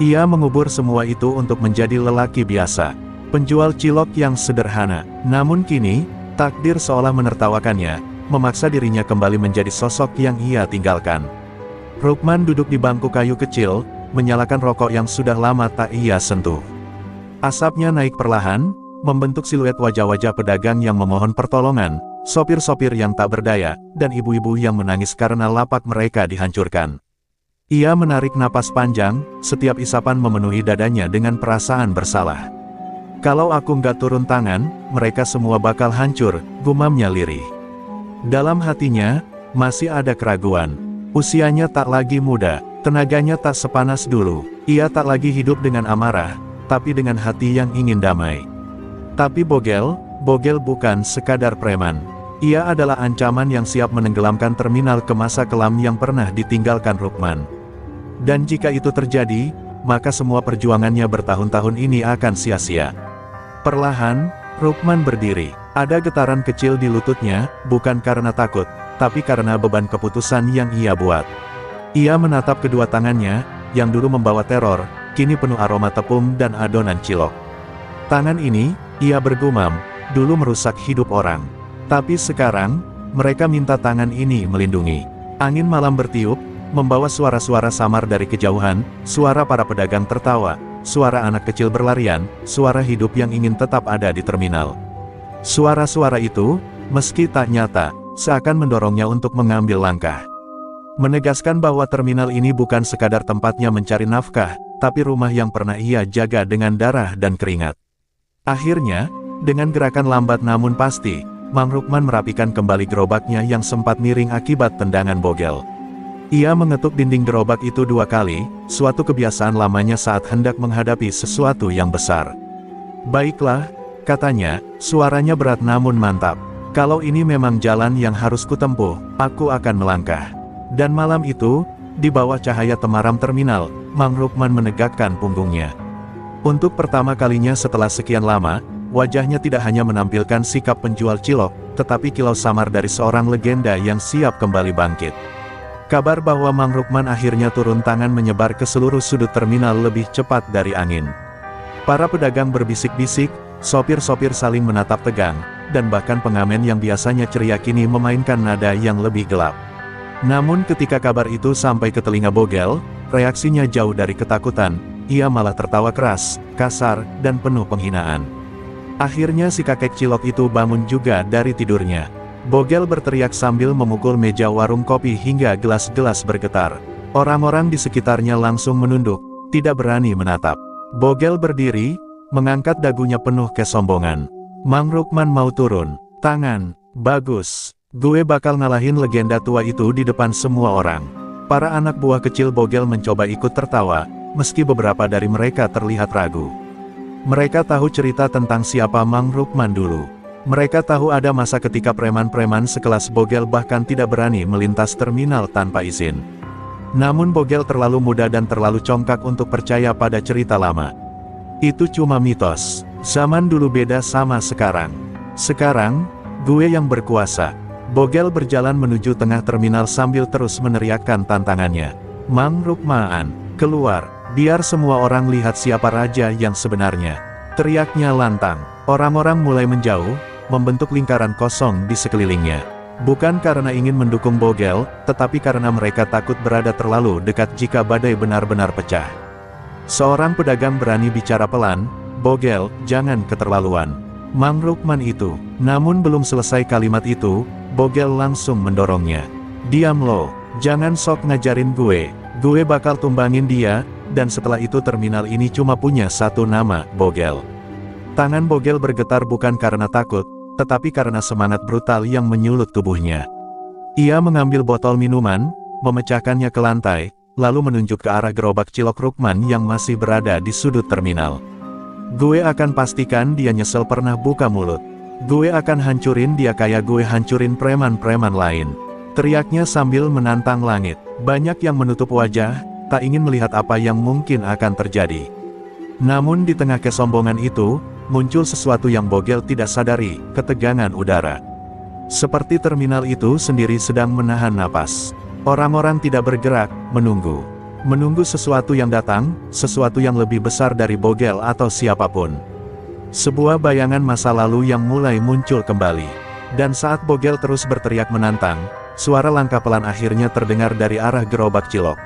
Ia mengubur semua itu untuk menjadi lelaki biasa, penjual cilok yang sederhana. Namun kini, takdir seolah menertawakannya, memaksa dirinya kembali menjadi sosok yang ia tinggalkan. Rukman duduk di bangku kayu kecil, menyalakan rokok yang sudah lama tak ia sentuh. Asapnya naik perlahan, membentuk siluet wajah-wajah pedagang yang memohon pertolongan, sopir-sopir yang tak berdaya, dan ibu-ibu yang menangis karena lapak mereka dihancurkan. Ia menarik napas panjang, setiap isapan memenuhi dadanya dengan perasaan bersalah. "Kalau aku nggak turun tangan, mereka semua bakal hancur," gumamnya lirih. Dalam hatinya, masih ada keraguan. Usianya tak lagi muda, tenaganya tak sepanas dulu. Ia tak lagi hidup dengan amarah, tapi dengan hati yang ingin damai. Tapi Bogel Bogel bukan sekadar preman. Ia adalah ancaman yang siap menenggelamkan terminal ke masa kelam yang pernah ditinggalkan Rukman. Dan jika itu terjadi, maka semua perjuangannya bertahun-tahun ini akan sia-sia. Perlahan, Rukman berdiri. Ada getaran kecil di lututnya, bukan karena takut, tapi karena beban keputusan yang ia buat. Ia menatap kedua tangannya, yang dulu membawa teror, kini penuh aroma tepung dan adonan cilok. Tangan ini, ia bergumam, dulu merusak hidup orang. Tapi sekarang, mereka minta tangan ini melindungi. Angin malam bertiup, membawa suara-suara samar dari kejauhan, suara para pedagang tertawa, suara anak kecil berlarian, suara hidup yang ingin tetap ada di terminal. Suara-suara itu, meski tak nyata, seakan mendorongnya untuk mengambil langkah. Menegaskan bahwa terminal ini bukan sekadar tempatnya mencari nafkah, tapi rumah yang pernah ia jaga dengan darah dan keringat. Akhirnya, dengan gerakan lambat namun pasti, Mang Rukman merapikan kembali gerobaknya yang sempat miring akibat tendangan Bogel. Ia mengetuk dinding gerobak itu 2 kali, suatu kebiasaan lamanya saat hendak menghadapi sesuatu yang besar. "Baiklah," katanya, suaranya berat namun mantap. "Kalau ini memang jalan yang harus kutempuh, aku akan melangkah." Dan malam itu, di bawah cahaya temaram terminal, Mang Rukman menegakkan punggungnya. Untuk pertama kalinya setelah sekian lama, wajahnya tidak hanya menampilkan sikap penjual cilok, tetapi kilau samar dari seorang legenda yang siap kembali bangkit. Kabar bahwa Mang Rukman akhirnya turun tangan menyebar ke seluruh sudut terminal lebih cepat dari angin. Para pedagang berbisik-bisik, sopir-sopir saling menatap tegang, dan bahkan pengamen yang biasanya ceria kini memainkan nada yang lebih gelap. Namun ketika kabar itu sampai ke telinga Bogel, reaksinya jauh dari ketakutan, ia malah tertawa keras, kasar, dan penuh penghinaan. Akhirnya si kakek cilok itu bangun juga dari tidurnya. Bogel berteriak sambil memukul meja warung kopi hingga gelas-gelas bergetar. Orang-orang di sekitarnya langsung menunduk, tidak berani menatap. Bogel berdiri, mengangkat dagunya penuh kesombongan. "Mang Rukman mau turun tangan, bagus. Gue bakal ngalahin legenda tua itu di depan semua orang." Para anak buah kecil Bogel mencoba ikut tertawa, meski beberapa dari mereka terlihat ragu. Mereka tahu cerita tentang siapa Mang Rukman dulu. Mereka tahu ada masa ketika preman-preman sekelas Bogel bahkan tidak berani melintas terminal tanpa izin. Namun Bogel terlalu muda dan terlalu congkak untuk percaya pada cerita lama. Itu cuma mitos. Zaman dulu beda sama sekarang. Sekarang, gue yang berkuasa. Bogel berjalan menuju tengah terminal sambil terus meneriakkan tantangannya. "Mang Rukman, keluar, biar semua orang lihat siapa raja yang sebenarnya." Teriaknya lantang. Orang-orang mulai menjauh, membentuk lingkaran kosong di sekelilingnya. Bukan karena ingin mendukung Bogel, tetapi karena mereka takut berada terlalu dekat jika badai benar-benar pecah. Seorang pedagang berani bicara pelan, "Bogel, jangan keterlaluan. Mang Rukman itu." Namun belum selesai kalimat itu, Bogel langsung mendorongnya. "Diam lo, jangan sok ngajarin gue bakal tumbangin dia." Dan setelah itu terminal ini cuma punya satu nama, Bogel. Tangan Bogel bergetar bukan karena takut, tetapi karena semangat brutal yang menyulut tubuhnya. Ia mengambil botol minuman, memecahkannya ke lantai, lalu menunjuk ke arah gerobak cilok Rukman yang masih berada di sudut terminal. "Gue akan pastikan dia nyesel pernah buka mulut. Gue akan hancurin dia kayak gue hancurin preman-preman lain." Teriaknya sambil menantang langit. Banyak yang menutup wajah, tak ingin melihat apa yang mungkin akan terjadi. Namun di tengah kesombongan itu, muncul sesuatu yang Bogel tidak sadari, ketegangan udara. Seperti terminal itu sendiri sedang menahan napas. Orang-orang tidak bergerak, menunggu. Menunggu sesuatu yang datang, sesuatu yang lebih besar dari Bogel atau siapapun. Sebuah bayangan masa lalu yang mulai muncul kembali. Dan saat Bogel terus berteriak menantang, suara langkah pelan akhirnya terdengar dari arah gerobak cilok.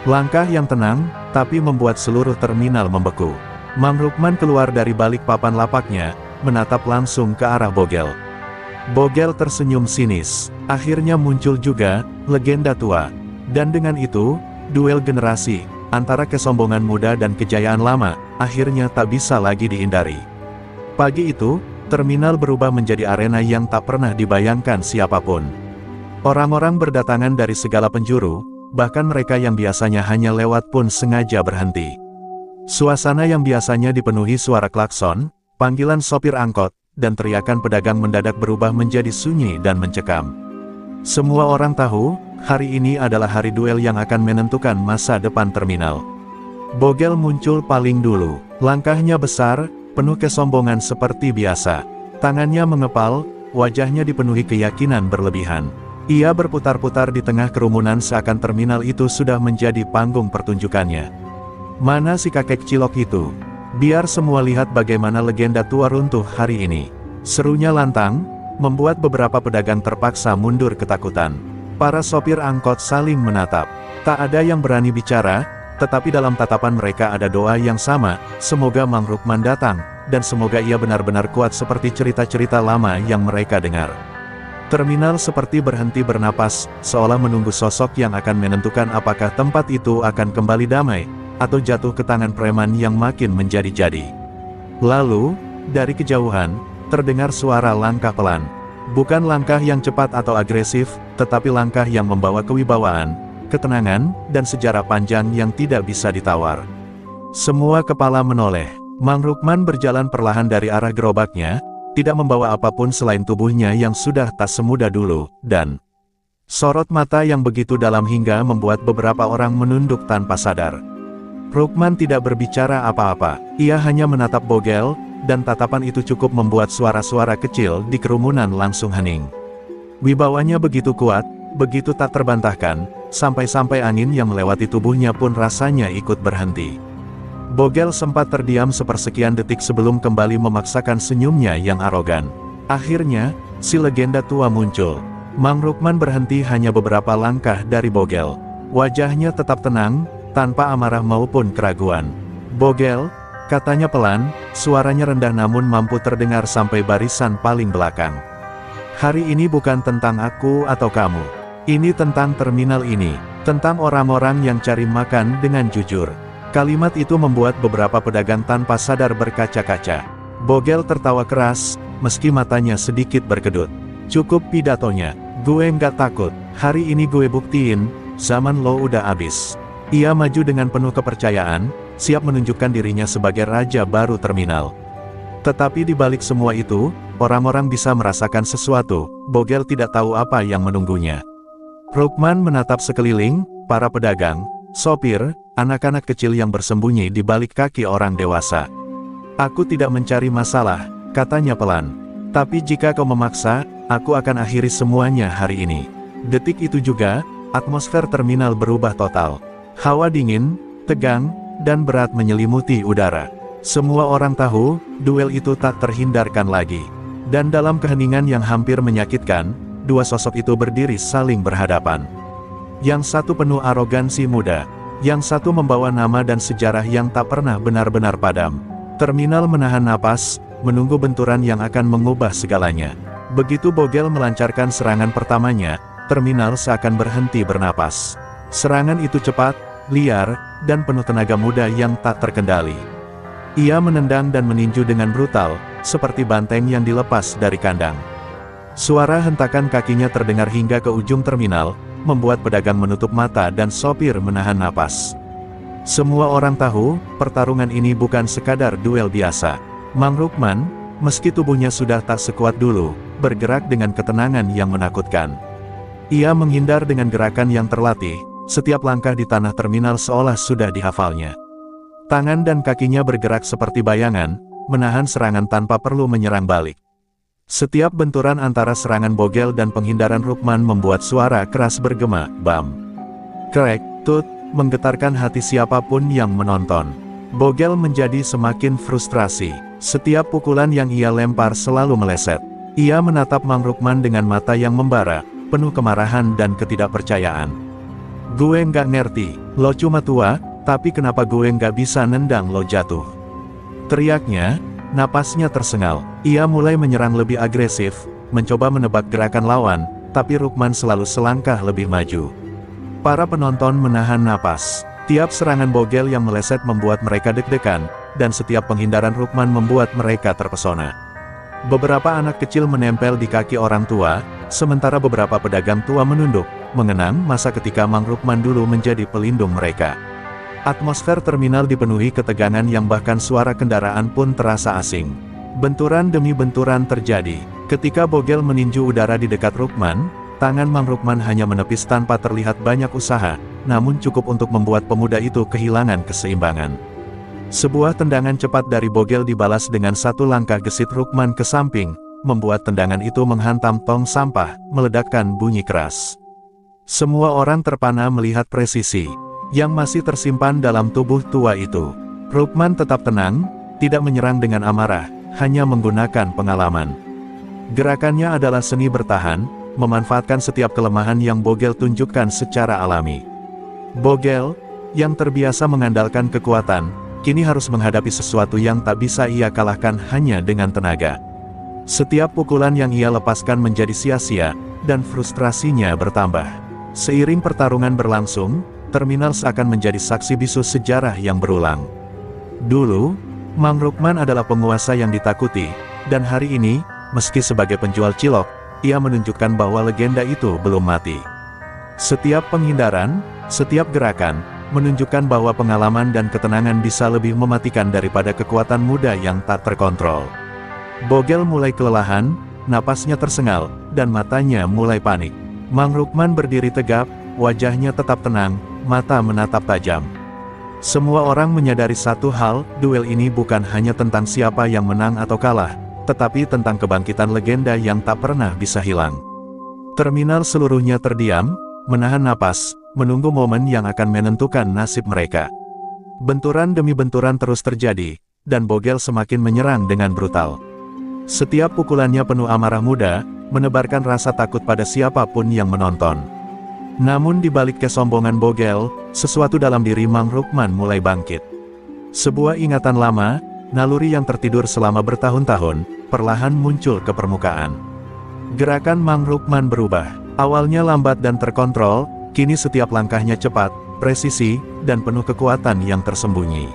Langkah yang tenang, tapi membuat seluruh terminal membeku. Mang Rukman keluar dari balik papan lapaknya, menatap langsung ke arah Bogel. Bogel tersenyum sinis. Akhirnya muncul juga legenda tua. Dan dengan itu, duel generasi antara kesombongan muda dan kejayaan lama akhirnya tak bisa lagi dihindari. Pagi itu, terminal berubah menjadi arena yang tak pernah dibayangkan siapapun. Orang-orang berdatangan dari segala penjuru, bahkan mereka yang biasanya hanya lewat pun sengaja berhenti. Suasana yang biasanya dipenuhi suara klakson, panggilan sopir angkot, dan teriakan pedagang mendadak berubah menjadi sunyi dan mencekam. Semua orang tahu, hari ini adalah hari duel yang akan menentukan masa depan terminal. Bogel muncul paling dulu. Langkahnya besar, penuh kesombongan seperti biasa. Tangannya mengepal, wajahnya dipenuhi keyakinan berlebihan. Ia berputar-putar di tengah kerumunan seakan terminal itu sudah menjadi panggung pertunjukannya. Mana si kakek cilok itu? Biar semua lihat bagaimana legenda tua runtuh hari ini. Serunya lantang, membuat beberapa pedagang terpaksa mundur ketakutan. Para sopir angkot saling menatap. Tak ada yang berani bicara, tetapi dalam tatapan mereka ada doa yang sama, semoga Mang Rukman datang, dan semoga ia benar-benar kuat seperti cerita-cerita lama yang mereka dengar. Terminal seperti berhenti bernapas, seolah menunggu sosok yang akan menentukan apakah tempat itu akan kembali damai, atau jatuh ke tangan preman yang makin menjadi-jadi. Lalu, dari kejauhan, terdengar suara langkah pelan. Bukan langkah yang cepat atau agresif, tetapi langkah yang membawa kewibawaan, ketenangan, dan sejarah panjang yang tidak bisa ditawar. Semua kepala menoleh. Mang Rukman berjalan perlahan dari arah gerobaknya, tidak membawa apapun selain tubuhnya yang sudah tak semuda dulu, dan sorot mata yang begitu dalam hingga membuat beberapa orang menunduk tanpa sadar. Rukman tidak berbicara apa-apa, ia hanya menatap Bogel, dan tatapan itu cukup membuat suara-suara kecil di kerumunan langsung hening. Wibawanya begitu kuat, begitu tak terbantahkan, sampai-sampai angin yang melewati tubuhnya pun rasanya ikut berhenti. Bogel sempat terdiam sepersekian detik sebelum kembali memaksakan senyumnya yang arogan. Akhirnya, si legenda tua muncul. Mang Rukman berhenti hanya beberapa langkah dari Bogel. Wajahnya tetap tenang, tanpa amarah maupun keraguan. "Bogel," katanya pelan, suaranya rendah namun mampu terdengar sampai barisan paling belakang. "Hari ini bukan tentang aku atau kamu. Ini tentang terminal ini, tentang orang-orang yang cari makan dengan jujur." Kalimat itu membuat beberapa pedagang tanpa sadar berkaca-kaca. Bogel tertawa keras, meski matanya sedikit berkedut. "Cukup pidatonya, gue nggak takut, hari ini gue buktiin, zaman lo udah abis." Ia maju dengan penuh kepercayaan, siap menunjukkan dirinya sebagai raja baru terminal. Tetapi di balik semua itu, orang-orang bisa merasakan sesuatu, Bogel tidak tahu apa yang menunggunya. Rukman menatap sekeliling, para pedagang, sopir, anak-anak kecil yang bersembunyi di balik kaki orang dewasa. "Aku tidak mencari masalah," katanya pelan. "Tapi jika kau memaksa, aku akan akhiri semuanya hari ini." Detik itu juga, atmosfer terminal berubah total. Hawa dingin, tegang, dan berat menyelimuti udara. Semua orang tahu, duel itu tak terhindarkan lagi. Dan dalam keheningan yang hampir menyakitkan, dua sosok itu berdiri saling berhadapan. Yang satu penuh arogansi muda, yang satu membawa nama dan sejarah yang tak pernah benar-benar padam. Terminal menahan napas, menunggu benturan yang akan mengubah segalanya. Begitu Bogel melancarkan serangan pertamanya, terminal seakan berhenti bernapas. Serangan itu cepat, liar, dan penuh tenaga muda yang tak terkendali. Ia menendang dan meninju dengan brutal, seperti banteng yang dilepas dari kandang. Suara hentakan kakinya terdengar hingga ke ujung terminal, membuat pedagang menutup mata dan sopir menahan napas. Semua orang tahu, pertarungan ini bukan sekadar duel biasa. Mang Rukman, meski tubuhnya sudah tak sekuat dulu, bergerak dengan ketenangan yang menakutkan. Ia menghindar dengan gerakan yang terlatih, setiap langkah di tanah terminal seolah sudah dihafalnya. Tangan dan kakinya bergerak seperti bayangan, menahan serangan tanpa perlu menyerang balik. Setiap benturan antara serangan Bogel dan penghindaran Rukman membuat suara keras bergema, bam, krek, tut, menggetarkan hati siapapun yang menonton. Bogel menjadi semakin frustrasi. Setiap pukulan yang ia lempar selalu meleset. Ia menatap Mang Rukman dengan mata yang membara, penuh kemarahan dan ketidakpercayaan. "Gue nggak ngerti, lo cuma tua, tapi kenapa gue nggak bisa nendang lo jatuh?" teriaknya, napasnya tersengal. Ia mulai menyerang lebih agresif, mencoba menebak gerakan lawan, tapi Rukman selalu selangkah lebih maju. Para penonton menahan napas. Tiap serangan Bogel yang meleset membuat mereka deg-degan, dan setiap penghindaran Rukman membuat mereka terpesona. Beberapa anak kecil menempel di kaki orang tua, sementara beberapa pedagang tua menunduk, mengenang masa ketika Mang Rukman dulu menjadi pelindung mereka. Atmosfer terminal dipenuhi ketegangan yang bahkan suara kendaraan pun terasa asing. Benturan demi benturan terjadi. Ketika Bogel meninju udara di dekat Rukman, tangan Mang Rukman hanya menepis tanpa terlihat banyak usaha, namun cukup untuk membuat pemuda itu kehilangan keseimbangan. Sebuah tendangan cepat dari Bogel dibalas dengan satu langkah gesit Rukman ke samping, membuat tendangan itu menghantam tong sampah, meledakkan bunyi keras. Semua orang terpana melihat presisi yang masih tersimpan dalam tubuh tua itu. Rukman tetap tenang, tidak menyerang dengan amarah, hanya menggunakan pengalaman. Gerakannya adalah seni bertahan, memanfaatkan setiap kelemahan yang Bogel tunjukkan secara alami. Bogel, yang terbiasa mengandalkan kekuatan, kini harus menghadapi sesuatu yang tak bisa ia kalahkan hanya dengan tenaga. Setiap pukulan yang ia lepaskan menjadi sia-sia, dan frustrasinya bertambah. Seiring pertarungan berlangsung, terminal seakan menjadi saksi bisu sejarah yang berulang. Dulu, Mang Rukman adalah penguasa yang ditakuti, dan hari ini, meski sebagai penjual cilok, ia menunjukkan bahwa legenda itu belum mati. Setiap penghindaran, setiap gerakan, menunjukkan bahwa pengalaman dan ketenangan bisa lebih mematikan daripada kekuatan muda yang tak terkontrol. Bogel mulai kelelahan, napasnya tersengal, dan matanya mulai panik. Mang Rukman berdiri tegap, wajahnya tetap tenang, mata menatap tajam. Semua orang menyadari satu hal, duel ini bukan hanya tentang siapa yang menang atau kalah, tetapi tentang kebangkitan legenda yang tak pernah bisa hilang. Terminal seluruhnya terdiam, menahan napas, menunggu momen yang akan menentukan nasib mereka. Benturan demi benturan terus terjadi, dan Bogel semakin menyerang dengan brutal. Setiap pukulannya penuh amarah muda, menebarkan rasa takut pada siapapun yang menonton. Namun di balik kesombongan Bogel, sesuatu dalam diri Mang Rukman mulai bangkit. Sebuah ingatan lama, naluri yang tertidur selama bertahun-tahun, perlahan muncul ke permukaan. Gerakan Mang Rukman berubah. Awalnya lambat dan terkontrol, kini setiap langkahnya cepat, presisi, dan penuh kekuatan yang tersembunyi.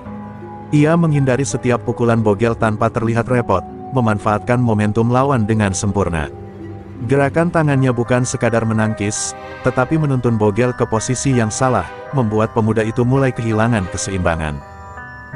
Ia menghindari setiap pukulan Bogel tanpa terlihat repot, memanfaatkan momentum lawan dengan sempurna. Gerakan tangannya bukan sekadar menangkis, tetapi menuntun Bogel ke posisi yang salah, membuat pemuda itu mulai kehilangan keseimbangan.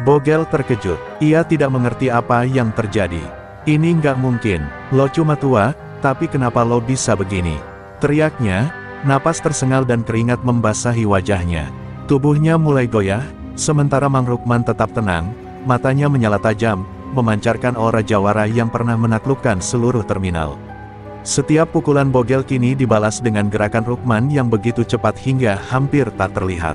Bogel terkejut, ia tidak mengerti apa yang terjadi. Ini nggak mungkin, lo cuma tua, tapi kenapa lo bisa begini? Teriaknya, napas tersengal dan keringat membasahi wajahnya. Tubuhnya mulai goyah, sementara Mang Rukman tetap tenang, matanya menyala tajam, memancarkan aura jawara yang pernah menaklukkan seluruh terminal. Setiap pukulan Bogel kini dibalas dengan gerakan Rukman yang begitu cepat hingga hampir tak terlihat.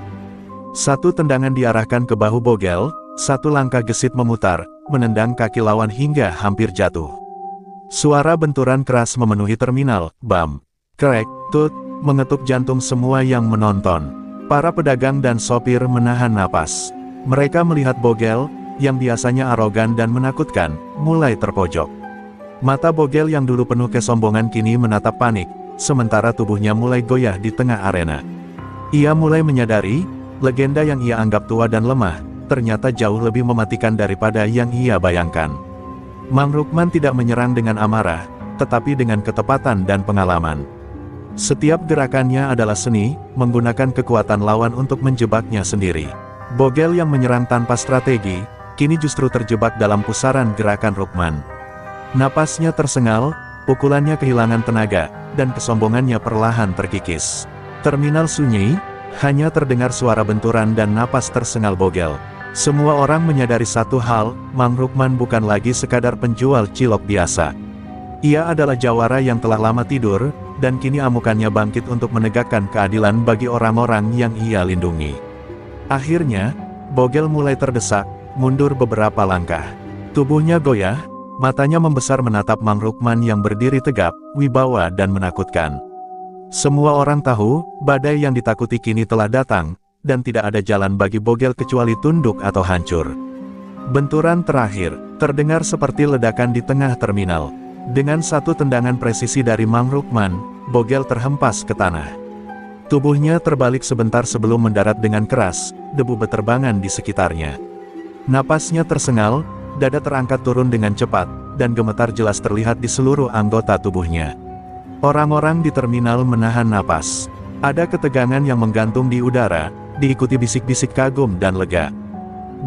Satu tendangan diarahkan ke bahu Bogel, satu langkah gesit memutar, menendang kaki lawan hingga hampir jatuh. Suara benturan keras memenuhi terminal, bam, krek, tut, mengetuk jantung semua yang menonton. Para pedagang dan sopir menahan napas. Mereka melihat Bogel, yang biasanya arogan dan menakutkan, mulai terpojok. Mata Bogel yang dulu penuh kesombongan kini menatap panik, sementara tubuhnya mulai goyah di tengah arena. Ia mulai menyadari, legenda yang ia anggap tua dan lemah, ternyata jauh lebih mematikan daripada yang ia bayangkan. Mang Rukman tidak menyerang dengan amarah, tetapi dengan ketepatan dan pengalaman. Setiap gerakannya adalah seni, menggunakan kekuatan lawan untuk menjebaknya sendiri. Bogel yang menyerang tanpa strategi, kini justru terjebak dalam pusaran gerakan Rukman. Napasnya tersengal, pukulannya kehilangan tenaga, dan kesombongannya perlahan terkikis. Terminal sunyi, hanya terdengar suara benturan dan napas tersengal Bogel. Semua orang menyadari satu hal, Mang Rukman bukan lagi sekadar penjual cilok biasa. Ia adalah jawara yang telah lama tidur, dan kini amukannya bangkit untuk menegakkan keadilan bagi orang-orang yang ia lindungi. Akhirnya, Bogel mulai terdesak, mundur beberapa langkah. Tubuhnya goyah, matanya membesar menatap Mang Rukman yang berdiri tegap, wibawa dan menakutkan. Semua orang tahu, badai yang ditakuti kini telah datang, dan tidak ada jalan bagi Bogel kecuali tunduk atau hancur. Benturan terakhir, terdengar seperti ledakan di tengah terminal. Dengan satu tendangan presisi dari Mang Rukman, Bogel terhempas ke tanah. Tubuhnya terbalik sebentar sebelum mendarat dengan keras, debu beterbangan di sekitarnya. Napasnya tersengal, dada terangkat turun dengan cepat, dan gemetar jelas terlihat di seluruh anggota tubuhnya. Orang-orang di terminal menahan napas. Ada ketegangan yang menggantung di udara, diikuti bisik-bisik kagum dan lega.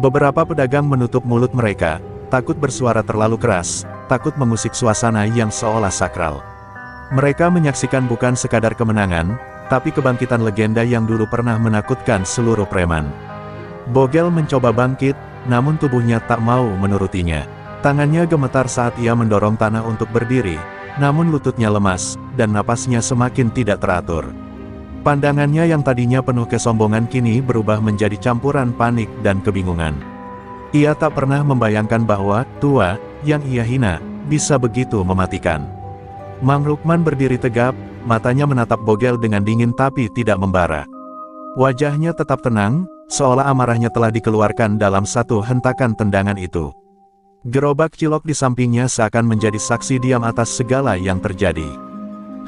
Beberapa pedagang menutup mulut mereka, takut bersuara terlalu keras, takut mengusik suasana yang seolah sakral. Mereka menyaksikan bukan sekadar kemenangan, tapi kebangkitan legenda yang dulu pernah menakutkan seluruh preman. Bogel mencoba bangkit, namun tubuhnya tak mau menurutinya. Tangannya gemetar saat ia mendorong tanah untuk berdiri, namun lututnya lemas, dan napasnya semakin tidak teratur. Pandangannya yang tadinya penuh kesombongan kini berubah menjadi campuran panik dan kebingungan. Ia tak pernah membayangkan bahwa tua yang ia hina bisa begitu mematikan. Mang Rukman berdiri tegap, matanya menatap Bogel dengan dingin tapi tidak membara. Wajahnya tetap tenang, seolah amarahnya telah dikeluarkan dalam satu hentakan tendangan itu. Gerobak cilok di sampingnya seakan menjadi saksi diam atas segala yang terjadi.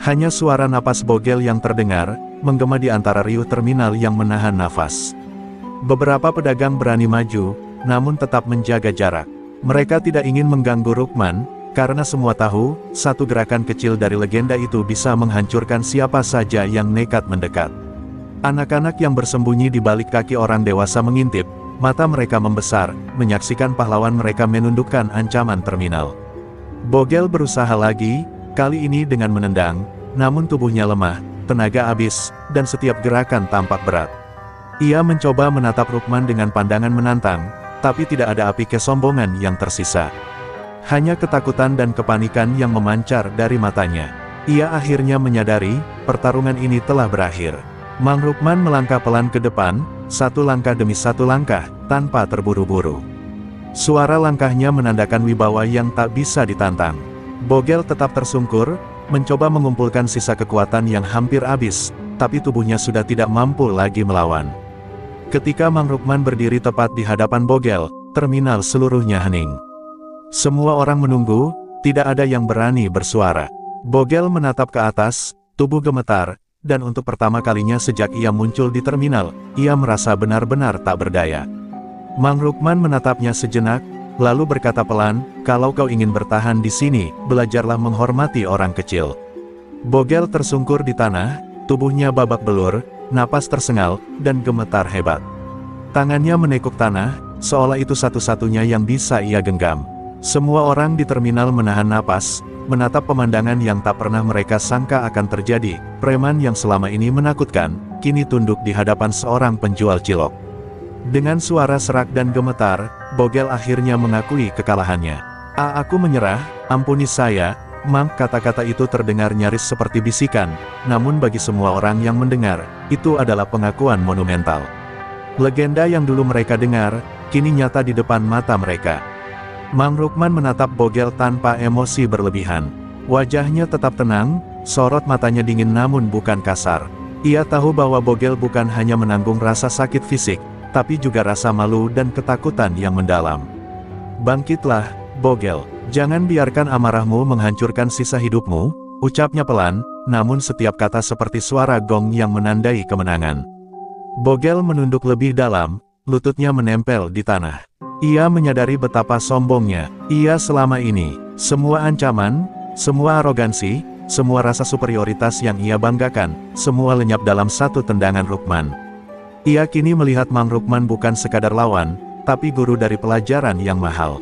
Hanya suara napas Bogel yang terdengar, menggema di antara riuh terminal yang menahan nafas. Beberapa pedagang berani maju, namun tetap menjaga jarak. Mereka tidak ingin mengganggu Rukman, karena semua tahu, satu gerakan kecil dari legenda itu bisa menghancurkan siapa saja yang nekat mendekat. Anak-anak yang bersembunyi di balik kaki orang dewasa mengintip, mata mereka membesar, menyaksikan pahlawan mereka menundukkan ancaman terminal. Bogel berusaha lagi, kali ini dengan menendang, namun tubuhnya lemah, tenaga habis, dan setiap gerakan tampak berat. Ia mencoba menatap Rukman dengan pandangan menantang, tapi tidak ada api kesombongan yang tersisa. Hanya ketakutan dan kepanikan yang memancar dari matanya. Ia akhirnya menyadari, pertarungan ini telah berakhir. Mang Rukman melangkah pelan ke depan, satu langkah demi satu langkah, tanpa terburu-buru. Suara langkahnya menandakan wibawa yang tak bisa ditantang. Bogel tetap tersungkur, mencoba mengumpulkan sisa kekuatan yang hampir habis, tapi tubuhnya sudah tidak mampu lagi melawan. Ketika Mang Rukman berdiri tepat di hadapan Bogel, terminal seluruhnya hening. Semua orang menunggu, tidak ada yang berani bersuara. Bogel menatap ke atas, tubuh gemetar, dan untuk pertama kalinya sejak ia muncul di terminal, ia merasa benar-benar tak berdaya. Mang Rukman menatapnya sejenak, lalu berkata pelan, "Kalau kau ingin bertahan di sini, belajarlah menghormati orang kecil." Bogel tersungkur di tanah, tubuhnya babak belur, napas tersengal, dan gemetar hebat. Tangannya menekuk tanah, seolah itu satu-satunya yang bisa ia genggam. Semua orang di terminal menahan napas, menatap pemandangan yang tak pernah mereka sangka akan terjadi. Preman yang selama ini menakutkan, kini tunduk di hadapan seorang penjual cilok. Dengan suara serak dan gemetar, Bogel akhirnya mengakui kekalahannya. Aku menyerah, ampuni saya, Mang." Kata-kata itu terdengar nyaris seperti bisikan, namun bagi semua orang yang mendengar, itu adalah pengakuan monumental. Legenda yang dulu mereka dengar, kini nyata di depan mata mereka. Mang Rukman menatap Bogel tanpa emosi berlebihan. Wajahnya tetap tenang, sorot matanya dingin namun bukan kasar. Ia tahu bahwa Bogel bukan hanya menanggung rasa sakit fisik, tapi juga rasa malu dan ketakutan yang mendalam. "Bangkitlah, Bogel. Jangan biarkan amarahmu menghancurkan sisa hidupmu," ucapnya pelan, namun setiap kata seperti suara gong yang menandai kemenangan. Bogel menunduk lebih dalam, lututnya menempel di tanah. Ia menyadari betapa sombongnya ia selama ini. Semua ancaman, semua arogansi, semua rasa superioritas yang ia banggakan, semua lenyap dalam satu tendangan Rukman. Ia kini melihat Mang Rukman bukan sekadar lawan, tapi guru dari pelajaran yang mahal.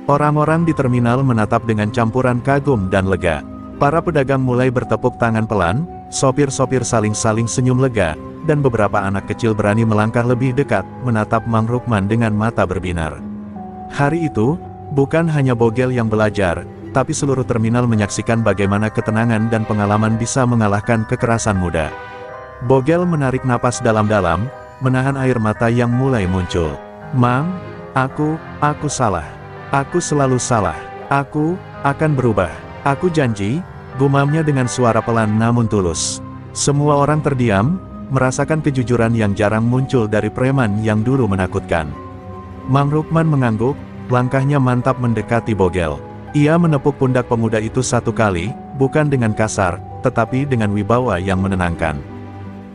Orang-orang di terminal menatap dengan campuran kagum dan lega. Para pedagang mulai bertepuk tangan pelan, sopir-sopir saling-saling senyum lega, dan beberapa anak kecil berani melangkah lebih dekat, menatap Mang Rukman dengan mata berbinar. Hari itu, bukan hanya Bogel yang belajar, tapi seluruh terminal menyaksikan bagaimana ketenangan dan pengalaman bisa mengalahkan kekerasan muda. Bogel menarik napas dalam-dalam, menahan air mata yang mulai muncul. "Mang, aku salah. Aku selalu salah. Aku akan berubah. Aku janji," gumamnya dengan suara pelan namun tulus. Semua orang terdiam, merasakan kejujuran yang jarang muncul dari preman yang dulu menakutkan. Mang Rukman mengangguk, langkahnya mantap mendekati Bogel. Ia menepuk pundak pemuda itu satu kali, bukan dengan kasar, tetapi dengan wibawa yang menenangkan.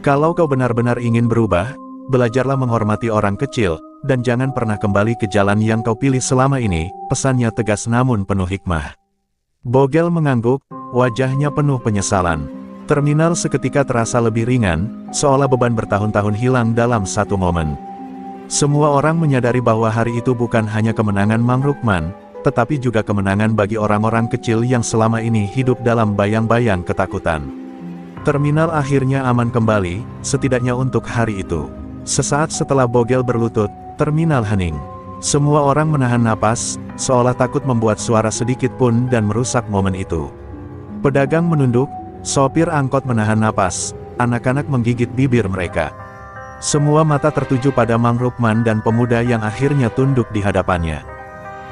"Kalau kau benar-benar ingin berubah, belajarlah menghormati orang kecil, dan jangan pernah kembali ke jalan yang kau pilih selama ini," pesannya tegas namun penuh hikmah. Bogel mengangguk, wajahnya penuh penyesalan. Terminal seketika terasa lebih ringan, seolah beban bertahun-tahun hilang dalam satu momen. Semua orang menyadari bahwa hari itu bukan hanya kemenangan Mang Rukman, tetapi juga kemenangan bagi orang-orang kecil yang selama ini hidup dalam bayang-bayang ketakutan. Terminal akhirnya aman kembali, setidaknya untuk hari itu. Sesaat setelah Bogel berlutut, terminal hening. Semua orang menahan napas, seolah takut membuat suara sedikit pun dan merusak momen itu. Pedagang menunduk, sopir angkot menahan napas, anak-anak menggigit bibir mereka. Semua mata tertuju pada Mang Rukman dan pemuda yang akhirnya tunduk di hadapannya.